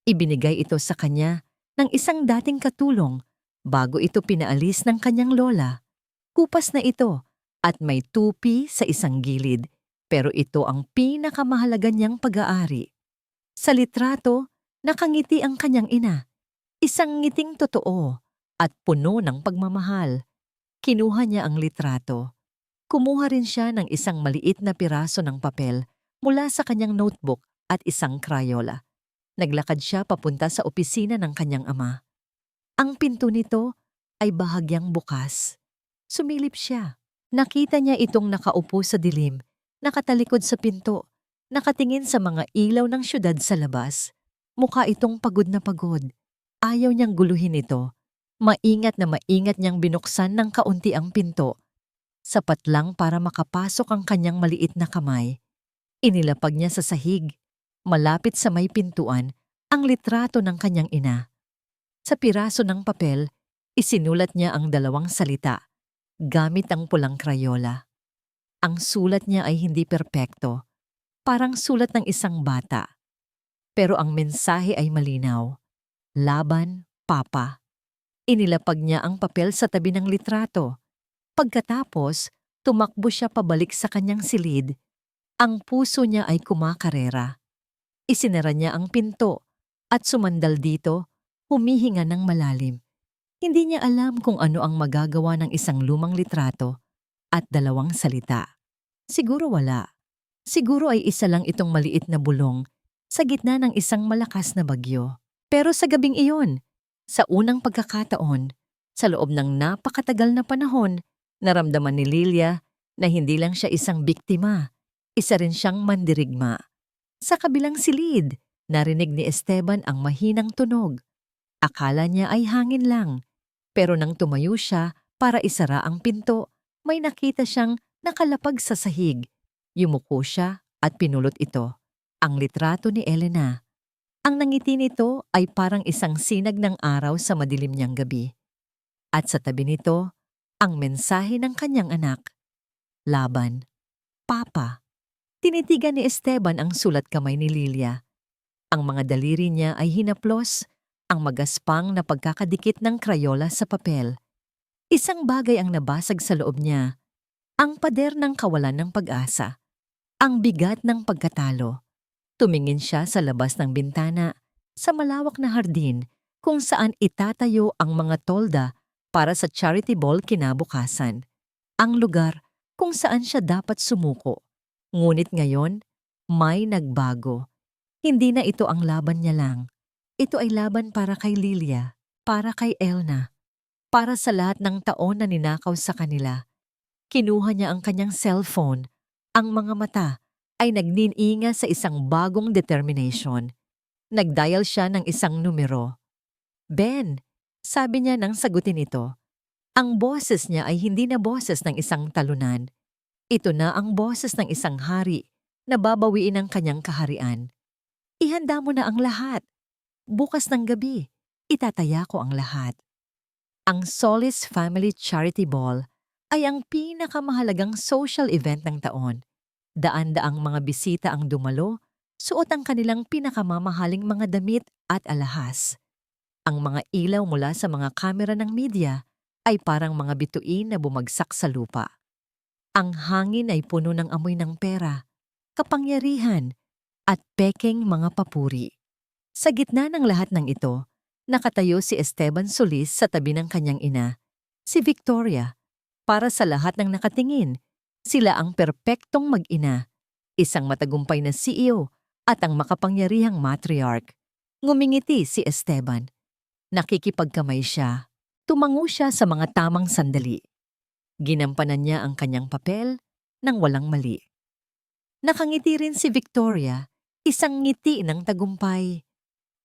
Speaker 1: Ibinigay ito sa kanya ng isang dating katulong bago ito pinaalis ng kanyang lola. Kupas na ito at may tupi sa isang gilid, pero ito ang pinakamahalaga niyang pag-aari. Sa litrato, nakangiti ang kanyang ina, isang ngiting totoo at puno ng pagmamahal. Kinuha niya ang litrato. Kumuha rin siya ng isang maliit na piraso ng papel mula sa kanyang notebook at isang Crayola. Naglakad siya papunta sa opisina ng kanyang ama. Ang pinto nito ay bahagyang bukas. Sumilip siya. Nakita niya itong nakaupo sa dilim, nakatalikod sa pinto, nakatingin sa mga ilaw ng syudad sa labas. Mukha itong pagod na pagod. Ayaw niyang guluhin ito. Maingat na maingat niyang binuksan ng kaunti ang pinto. Sapat lang para makapasok ang kanyang maliit na kamay. Inilapag niya sa sahig. Malapit sa may pintuan, ang litrato ng kanyang ina. Sa piraso ng papel, isinulat niya ang dalawang salita, gamit ang pulang Crayola. Ang sulat niya ay hindi perpekto, parang sulat ng isang bata. Pero ang mensahe ay malinaw. Laban, Papa. Inilapag niya ang papel sa tabi ng litrato. Pagkatapos, tumakbo siya pabalik sa kanyang silid. Ang puso niya ay kumakarera. Isinara niya ang pinto at sumandal dito, humihinga ng malalim. Hindi niya alam kung ano ang magagawa ng isang lumang litrato at dalawang salita. Siguro wala. Siguro ay isa lang itong maliit na bulong sa gitna ng isang malakas na bagyo. Pero sa gabing iyon, sa unang pagkakataon, sa loob ng napakatagal na panahon, naramdaman ni Lilia na hindi lang siya isang biktima, isa rin siyang mandirigma. Sa kabilang silid, narinig ni Esteban ang mahinang tunog. Akala niya ay hangin lang, pero nang tumayo siya para isara ang pinto, may nakita siyang nakalapag sa sahig. Yumuko siya at pinulot ito. Ang litrato ni Elena. Ang nangiti nito ay parang isang sinag ng araw sa madilim niyang gabi. At sa tabi nito, ang mensahe ng kanyang anak. Laban. Papa. Tinitigan ni Esteban ang sulat kamay ni Lilia. Ang mga daliri niya ay hinaplos, ang magaspang na pagkakadikit ng Crayola sa papel. Isang bagay ang nabasag sa loob niya. Ang pader ng kawalan ng pag-asa. Ang bigat ng pagkatalo. Tumingin siya sa labas ng bintana, sa malawak na hardin kung saan itatayo ang mga tolda para sa charity ball kinabukasan. Ang lugar kung saan siya dapat sumuko. Ngunit ngayon, may nagbago. Hindi na ito ang laban niya lang. Ito ay laban para kay Lilia, para kay Elna, para sa lahat ng taon na ninakaw sa kanila. Kinuha niya ang kanyang cellphone. Ang mga mata ay nagnininga sa isang bagong determination. Nagdial siya ng isang numero. Ben, sabi niya nang sagutin ito. Ang boses niya ay hindi na boses ng isang talunan. Ito na ang boses ng isang hari na babawiin ang kanyang kaharian. Ihanda mo na ang lahat. Bukas ng gabi, itataya ko ang lahat. Ang Solis Family Charity Ball ay ang pinakamahalagang social event ng taon. Daan-daang mga bisita ang dumalo, suot ang kanilang pinakamamahaling mga damit at alahas. Ang mga ilaw mula sa mga kamera ng media ay parang mga bituin na bumagsak sa lupa. Ang hangin ay puno ng amoy ng pera, kapangyarihan, at pekeng mga papuri. Sa gitna ng lahat ng ito, nakatayo si Esteban Solis sa tabi ng kanyang ina, si Victoria. Para sa lahat ng nakatingin, sila ang perpektong mag-ina, isang matagumpay na CEO at ang makapangyarihang matriarch. Ngumingiti si Esteban. Nakikipagkamay siya. Tumango siya sa mga tamang sandali. Ginampanan niya ang kanyang papel nang walang mali. Nakangiti rin si Victoria, isang ngiti ng tagumpay.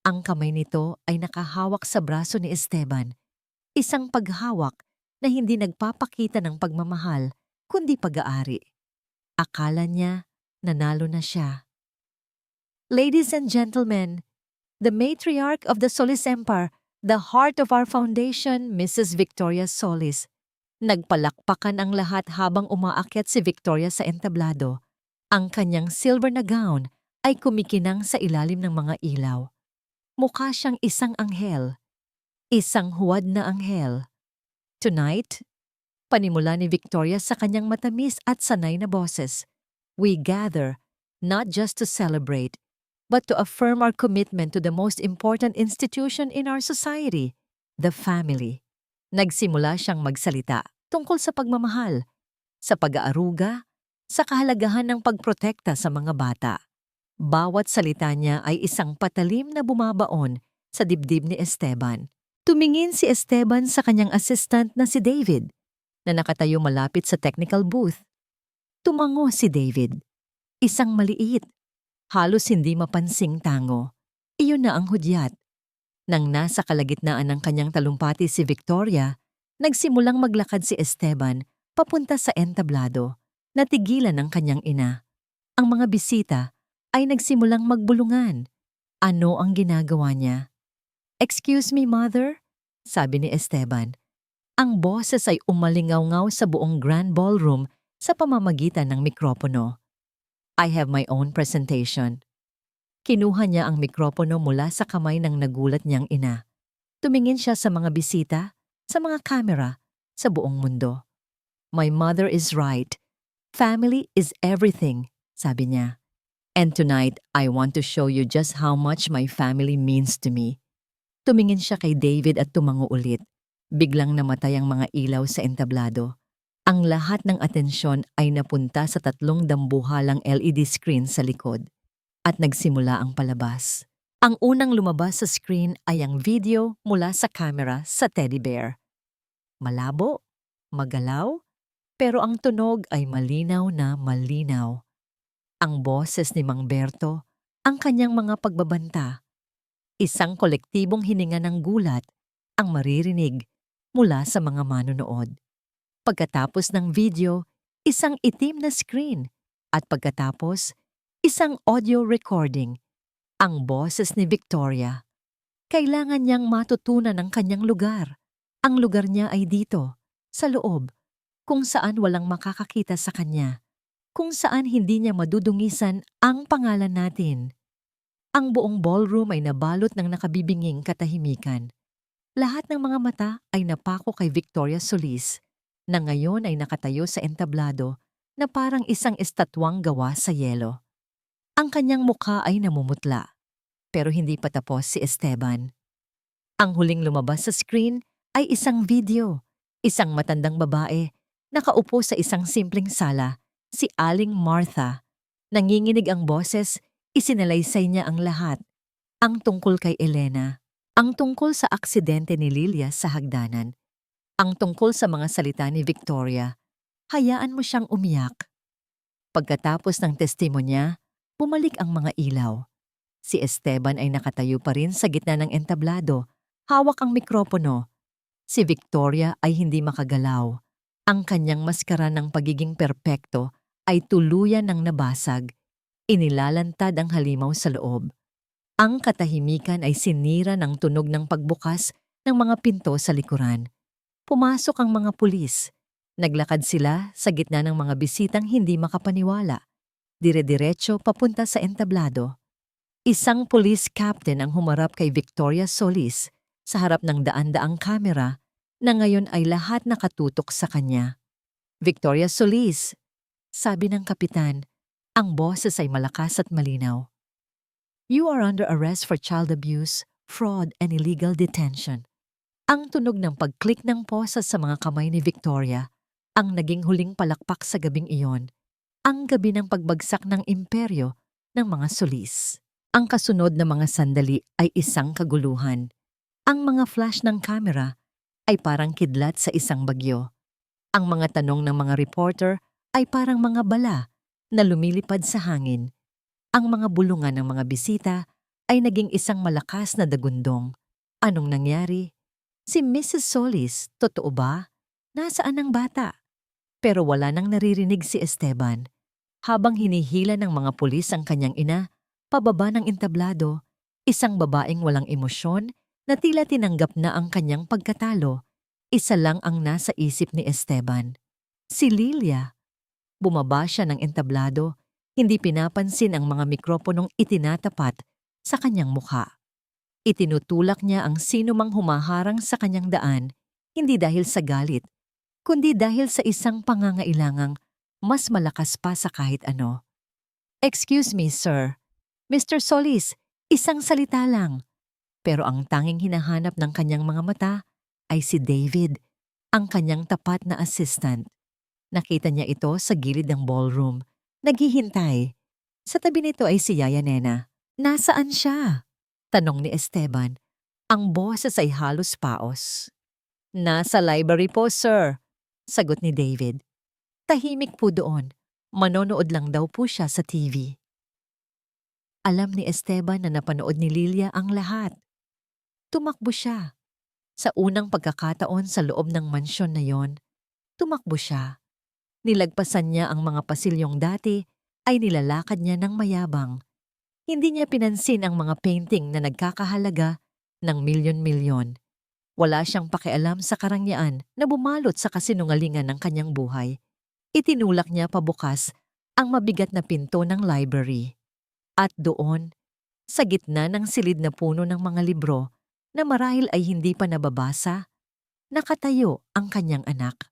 Speaker 1: Ang kamay nito ay nakahawak sa braso ni Esteban, isang paghawak na hindi nagpapakita ng pagmamahal kundi pag-aari. Akala niya nanalo na siya. Ladies and gentlemen, the matriarch of the Solis Empire, the heart of our foundation, Mrs. Victoria Solis. Nagpalakpakan ang lahat habang umaakyat si Victoria sa entablado. Ang kanyang silver na gown ay kumikinang sa ilalim ng mga ilaw. Mukha siyang isang anghel. Isang huwad na anghel. Tonight, panimula ni Victoria sa kanyang matamis at sanay na boses, we gather not just to celebrate, but to affirm our commitment to the most important institution in our society, the family. Nagsimula siyang magsalita tungkol sa pagmamahal, sa pag-aaruga, sa kahalagahan ng pagprotekta sa mga bata. Bawat salita niya ay isang patalim na bumabaon sa dibdib ni Esteban. Tumingin si Esteban sa kanyang assistant na si David, na nakatayo malapit sa technical booth. Tumango si David. Isang maliit, halos hindi mapansing tango. Iyon na ang hudyat. Nang nasa kalagitnaan ng kanyang talumpati si Victoria, nagsimulang maglakad si Esteban papunta sa entablado, natigilan ng kanyang ina. Ang mga bisita ay nagsimulang magbulungan. Ano ang ginagawa niya? "Excuse me, mother?" sabi ni Esteban. Ang boses ay umalingaw-ngaw sa buong grand ballroom sa pamamagitan ng mikropono. "I have my own presentation." Kinuha niya ang mikropono mula sa kamay ng nagulat niyang ina. Tumingin siya sa mga bisita, sa mga kamera, sa buong mundo. "My mother is right. Family is everything," sabi niya. "And tonight, I want to show you just how much my family means to me." Tumingin siya kay David at tumango ulit. Biglang namatay ang mga ilaw sa entablado. Ang lahat ng atensyon ay napunta sa 3 dambuhalang LED screen sa likod. At nagsimula ang palabas. Ang unang lumabas sa screen ay ang video mula sa camera sa teddy bear. Malabo, magalaw, pero ang tunog ay malinaw na malinaw. Ang boses ni Mang Berto, ang kanyang mga pagbabanta. Isang kolektibong hininga ng gulat ang maririnig mula sa mga manonood. Pagkatapos ng video, isang itim na screen at pagkatapos, isang audio recording. Ang boses ni Victoria. Kailangan niyang matutunan ang kanyang lugar. Ang lugar niya ay dito, sa loob, kung saan walang makakakita sa kanya, kung saan hindi niya madudungisan ang pangalan natin. Ang buong ballroom ay nabalot ng nakabibinging katahimikan. Lahat ng mga mata ay napako kay Victoria Solis, na ngayon ay nakatayo sa entablado na parang isang estatwang gawa sa yelo. Ang kanyang mukha ay namumutla, pero hindi pa tapos si Esteban. Ang huling lumabas sa screen ay isang video, isang matandang babae, nakaupo sa isang simpleng sala, si Aling Martha. Nanginginig ang boses, isinalaysay niya ang lahat. Ang tungkol kay Elena, ang tungkol sa aksidente ni Lilia sa hagdanan, ang tungkol sa mga salita ni Victoria. Hayaan mo siyang umiyak. Pagkatapos ng testimonya, bumalik ang mga ilaw. Si Esteban ay nakatayo pa rin sa gitna ng entablado, hawak ang mikropono. Si Victoria ay hindi makagalaw. Ang kanyang maskara ng pagiging perpekto ay tuluyan ng nabasag. Inilalantad ang halimaw sa loob. Ang katahimikan ay sinira ng tunog ng pagbukas ng mga pinto sa likuran. Pumasok ang mga pulis. Naglakad sila sa gitna ng mga bisitang hindi makapaniwala. Dire-diretso papunta sa entablado. Isang police captain ang humarap kay Victoria Solis. sa harap ng daan-daang kamera na ngayon ay lahat nakatutok sa kanya. Victoria Solis, sabi ng kapitan, ang boses ay malakas at malinaw. You are under arrest for child abuse, fraud, and illegal detention. Ang tunog ng pag-click ng poses sa mga kamay ni Victoria ang naging huling palakpak sa gabing iyon, ang gabi ng pagbagsak ng imperyo ng mga Solis. Ang kasunod na mga sandali ay isang kaguluhan. Ang mga flash ng kamera ay parang kidlat sa isang bagyo. Ang mga tanong ng mga reporter ay parang mga bala na lumilipad sa hangin. Ang mga bulungan ng mga bisita ay naging isang malakas na dagundong. Anong nangyari? Si Mrs. Solis, totoo ba? Nasaan ang bata? Pero wala nang naririnig si Esteban. Habang hinihila ng mga pulis ang kanyang ina, pababa ng entablado, isang babaeng walang emosyon na tila tinanggap na ang kanyang pagkatalo, isa lang ang nasa isip ni Esteban. Si Lilia. Bumaba siya ng entablado, hindi pinapansin ang mga mikroponong itinatapat sa kanyang mukha. Itinutulak niya ang sinumang humaharang sa kanyang daan, hindi dahil sa galit, kundi dahil sa isang pangangailangang mas malakas pa sa kahit ano. Excuse me, sir. Mr. Solis, isang salita lang. Pero ang tanging hinahanap ng kanyang mga mata ay si David, ang kanyang tapat na assistant. Nakita niya ito sa gilid ng ballroom, naghihintay. Sa tabi nito ay si Yaya Nena. Nasaan siya? Tanong ni Esteban. Ang boses ay halos paos. Nasa library po, sir. Sagot ni David. Tahimik po doon. Manonood lang daw po siya sa TV. Alam ni Esteban na napanood ni Lilia ang lahat. Tumakbo siya. Sa unang pagkakataon sa loob ng mansyon na yon, tumakbo siya. Nilagpasan niya ang mga pasilyong dati ay nilalakad niya ng mayabang. Hindi niya pinansin ang mga painting na nagkakahalaga ng milyon-milyon. Wala siyang pakialam sa karangyaan na bumalot sa kasinungalingan ng kanyang buhay. Itinulak niya pabukas ang mabigat na pinto ng library. At doon, sa gitna ng silid na puno ng mga libro na marahil ay hindi pa nababasa, nakatayo ang kanyang anak.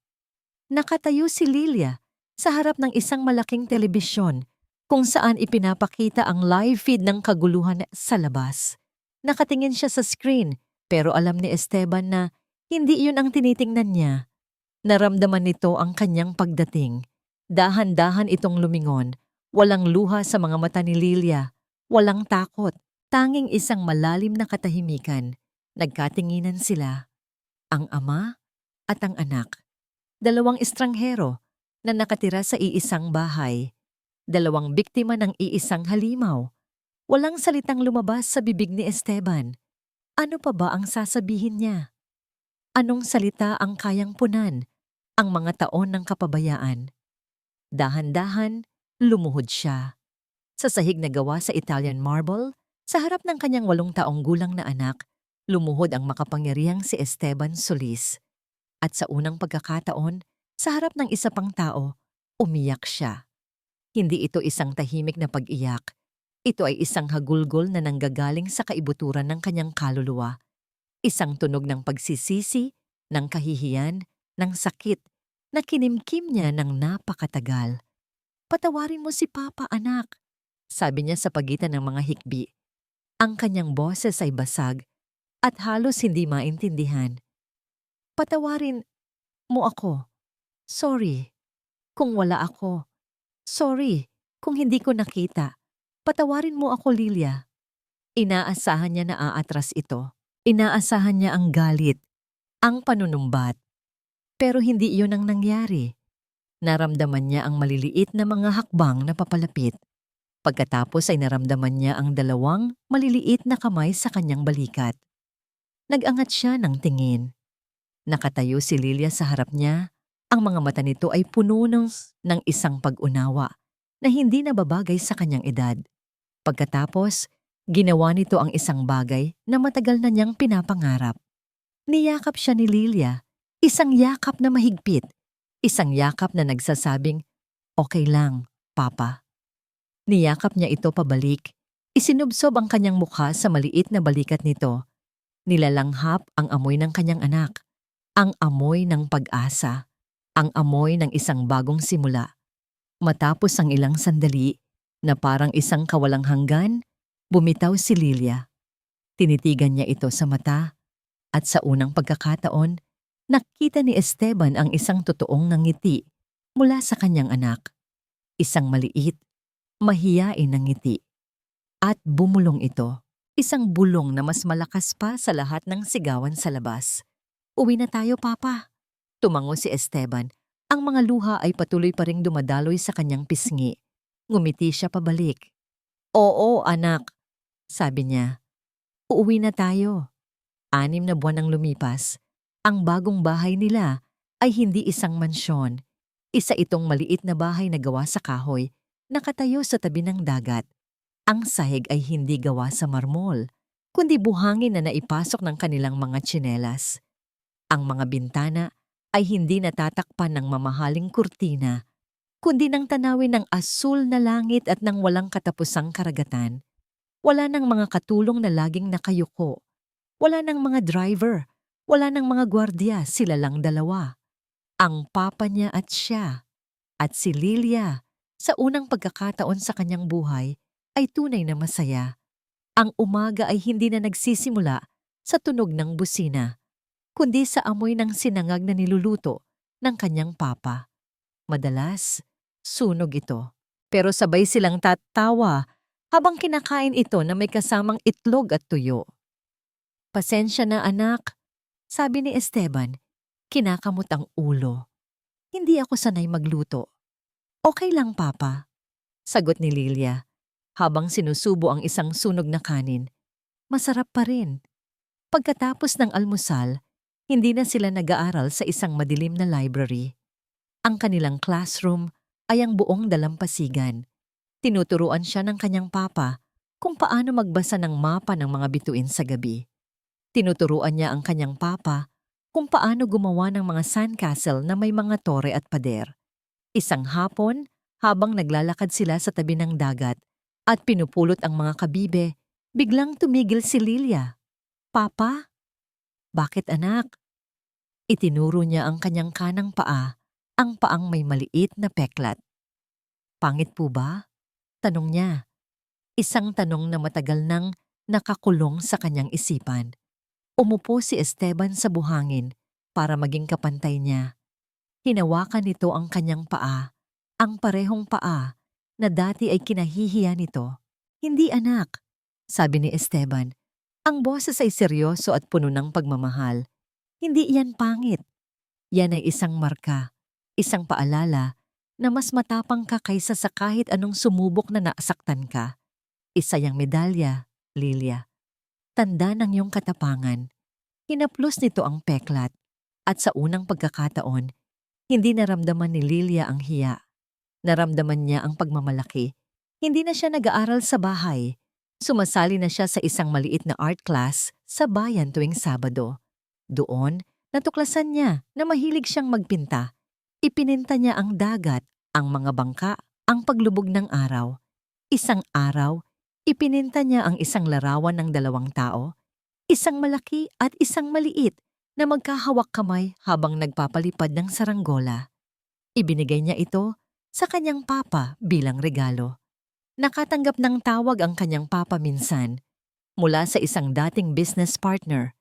Speaker 1: Nakatayo si Lilia sa harap ng isang malaking telebisyon kung saan ipinapakita ang live feed ng kaguluhan sa labas. Nakatingin siya sa screen pero alam ni Esteban na hindi iyon ang tinitingnan niya. Naramdaman nito ang kanyang pagdating. Dahan-dahan itong lumingon. Walang luha sa mga mata ni Lilia. Walang takot. Tanging isang malalim na katahimikan. Nagkatinginan sila. Ang ama at ang anak. Dalawang estranghero na nakatira sa iisang bahay. Dalawang biktima ng iisang halimaw. Walang salitang lumabas sa bibig ni Esteban. Ano pa ba ang sasabihin niya? Anong salita ang kayang punan ang mga taon ng kapabayaan? Dahan-dahan, lumuhod siya. Sa sahig na gawa sa Italian marble, sa harap ng kanyang 8 taong gulang na anak, lumuhod ang makapangyarihang si Esteban Solis. At sa unang pagkakataon, sa harap ng isa pang tao, umiyak siya. Hindi ito isang tahimik na pag-iyak. Ito ay isang hagulgol na nanggagaling sa kaibuturan ng kanyang kaluluwa. Isang tunog ng pagsisisi, ng kahihiyan, ng sakit, na kinimkim niya ng napakatagal. Patawarin mo si Papa, anak, sabi niya sa pagitan ng mga hikbi. Ang kanyang boses ay basag at halos hindi maintindihan. Patawarin mo ako. Sorry kung wala ako. Sorry kung hindi ko nakita. Patawarin mo ako, Lilia. Inaasahan niya na aatras ito. Inaasahan niya ang galit, ang panunumbat. Pero hindi iyon ang nangyari. Naramdaman niya ang maliliit na mga hakbang na papalapit. Pagkatapos ay naramdaman niya ang dalawang maliliit na kamay sa kanyang balikat. Nag-angat siya ng tingin. Nakatayo si Lilia sa harap niya. Ang mga mata nito ay puno ng isang pag-unawa na hindi nababagay sa kanyang edad. Pagkatapos, ginawa nito ang isang bagay na matagal na niyang pinapangarap. Niyakap siya ni Lilia, isang yakap na mahigpit, isang yakap na nagsasabing, "Okay lang, Papa." Niyakap niya ito pabalik, isinubsob ang kanyang mukha sa maliit na balikat nito. Nilalanghap ang amoy ng kanyang anak, ang amoy ng pag-asa, ang amoy ng isang bagong simula. Matapos ang ilang sandali, na parang isang kawalang hanggan, bumitaw si Lilia. Tinitigan niya ito sa mata at sa unang pagkakataon, nakita ni Esteban ang isang totoong ngiti mula sa kanyang anak. Isang maliit, mahiyain na ngiti. At bumulong ito. Isang bulong na mas malakas pa sa lahat ng sigawan sa labas. "Uwi na tayo, Papa." Tumango si Esteban. Ang mga luha ay patuloy pa ring dumadaloy sa kanyang pisngi. Ngumiti siya pabalik. "Oo, anak," sabi niya. "Uuwi na tayo." 6 na buwan ang lumipas. Ang bagong bahay nila ay hindi isang mansyon. Isa itong maliit na bahay na gawa sa kahoy, nakatayo sa tabi ng dagat. Ang sahig ay hindi gawa sa marmol, kundi buhangin na naipasok ng kanilang mga tsinelas. Ang mga bintana ay hindi natatakpan ng mamahaling kurtina, kundi ng tanawin ng asul na langit at ng walang katapusang karagatan. Wala ng mga katulong na laging nakayuko. Wala ng mga driver. Wala ng mga gwardya, sila lang dalawa. Ang papa niya at siya. At si Lilia, sa unang pagkakataon sa kanyang buhay, ay tunay na masaya. Ang umaga ay hindi na nagsisimula sa tunog ng busina, kundi sa amoy ng sinangag na niluluto ng kanyang papa. Madalas, sunog ito. Pero sabay silang tatawa habang kinakain ito na may kasamang itlog at tuyo. "Pasensya na, anak," sabi ni Esteban, kinakamot ang ulo. "Hindi ako sanay magluto." "Okay lang, Papa," sagot ni Lilia, habang sinusubo ang isang sunog na kanin. Masarap pa rin. Pagkatapos ng almusal, hindi na sila nag-aaral sa isang madilim na library. Ang kanilang classroom ay ang buong dalampasigan. Tinuturuan siya ng kanyang papa kung paano magbasa ng mapa ng mga bituin sa gabi. Tinuturuan niya ang kanyang papa kung paano gumawa ng mga sandcastle na may mga tore at pader. Isang hapon, habang naglalakad sila sa tabi ng dagat at pinupulot ang mga kabibe, biglang tumigil si Lilia. "Papa?" "Bakit, anak?" Itinuro niya ang kanyang kanang paa, ang paang may maliit na peklat. "Pangit po ba?" tanong niya. Isang tanong na matagal nang nakakulong sa kanyang isipan. Umupo si Esteban sa buhangin para maging kapantay niya. Hinawakan nito ang kanyang paa, ang parehong paa na dati ay kinahihiya nito. "Hindi, anak," sabi ni Esteban. Ang boses ay seryoso at puno ng pagmamahal. "Hindi iyan pangit. Yan ay isang marka, isang paalala na mas matapang ka kaysa sa kahit anong sumubok na nasaktan ka. Isa yang medalya, Lilia. Tanda ng iyong katapangan." Hinaplos nito ang peklat at sa unang pagkakataon, hindi naramdaman ni Lilia ang hiya. Naramdaman niya ang pagmamalaki. Hindi na siya nag-aaral sa bahay. Sumasali na siya sa isang maliit na art class sa bayan tuwing Sabado. Doon, natuklasan niya na mahilig siyang magpinta. Ipininta niya ang dagat, ang mga bangka, ang paglubog ng araw. Isang araw, ipininta niya ang isang larawan ng 2 tao, isang malaki at isang maliit na magkahawak kamay habang nagpapalipad ng saranggola. Ibinigay niya ito sa kanyang papa bilang regalo. Nakatanggap ng tawag ang kanyang papa minsan mula sa isang dating business partner.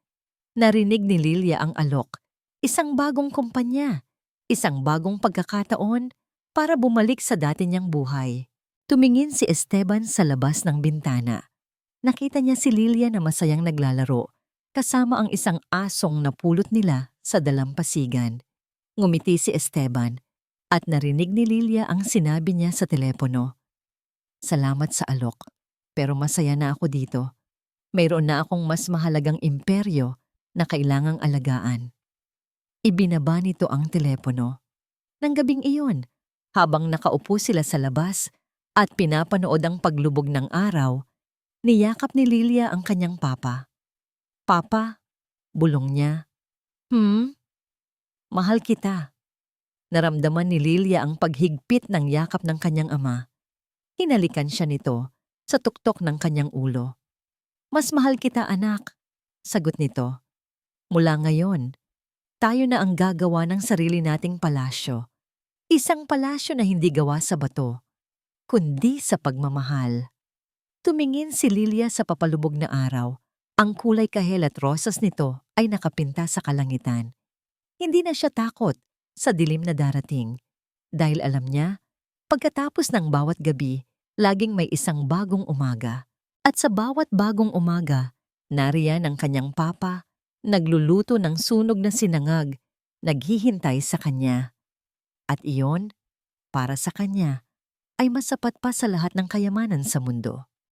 Speaker 1: Narinig ni Lilia ang alok, isang bagong kumpanya, isang bagong pagkakataon para bumalik sa dati niyang buhay. Tumingin si Esteban sa labas ng bintana. Nakita niya si Lilia na masayang naglalaro kasama ang isang asong napulot nila sa dalampasigan. Ngumiti si Esteban at narinig ni Lilia ang sinabi niya sa telepono. "Salamat sa alok, pero masaya na ako dito. Mayroon na akong mas mahalagang imperyo na kailangang alagaan." Ibinaba nito ang telepono. Nang gabing iyon, habang nakaupo sila sa labas at pinapanood ang paglubog ng araw, niyakap ni Lilia ang kanyang papa. "Papa," bulong niya. "Mahal kita." Naramdaman ni Lilia ang paghigpit ng yakap ng kanyang ama. Hinalikan siya nito sa tuktok ng kanyang ulo. "Mas mahal kita, anak." Sagot nito, mula ngayon, tayo na ang gagawa ng sarili nating palasyo. Isang palasyo na hindi gawa sa bato, kundi sa pagmamahal. Tumingin si Lilia sa papalubog na araw. Ang kulay kahel at rosas nito ay nakapinta sa kalangitan. Hindi na siya takot sa dilim na darating. Dahil alam niya, pagkatapos ng bawat gabi, laging may isang bagong umaga. At sa bawat bagong umaga, nariyan ang kanyang papa, nagluluto ng sunog na sinangag, naghihintay sa kanya. At iyon, para sa kanya, ay masapat pa sa lahat ng kayamanan sa mundo.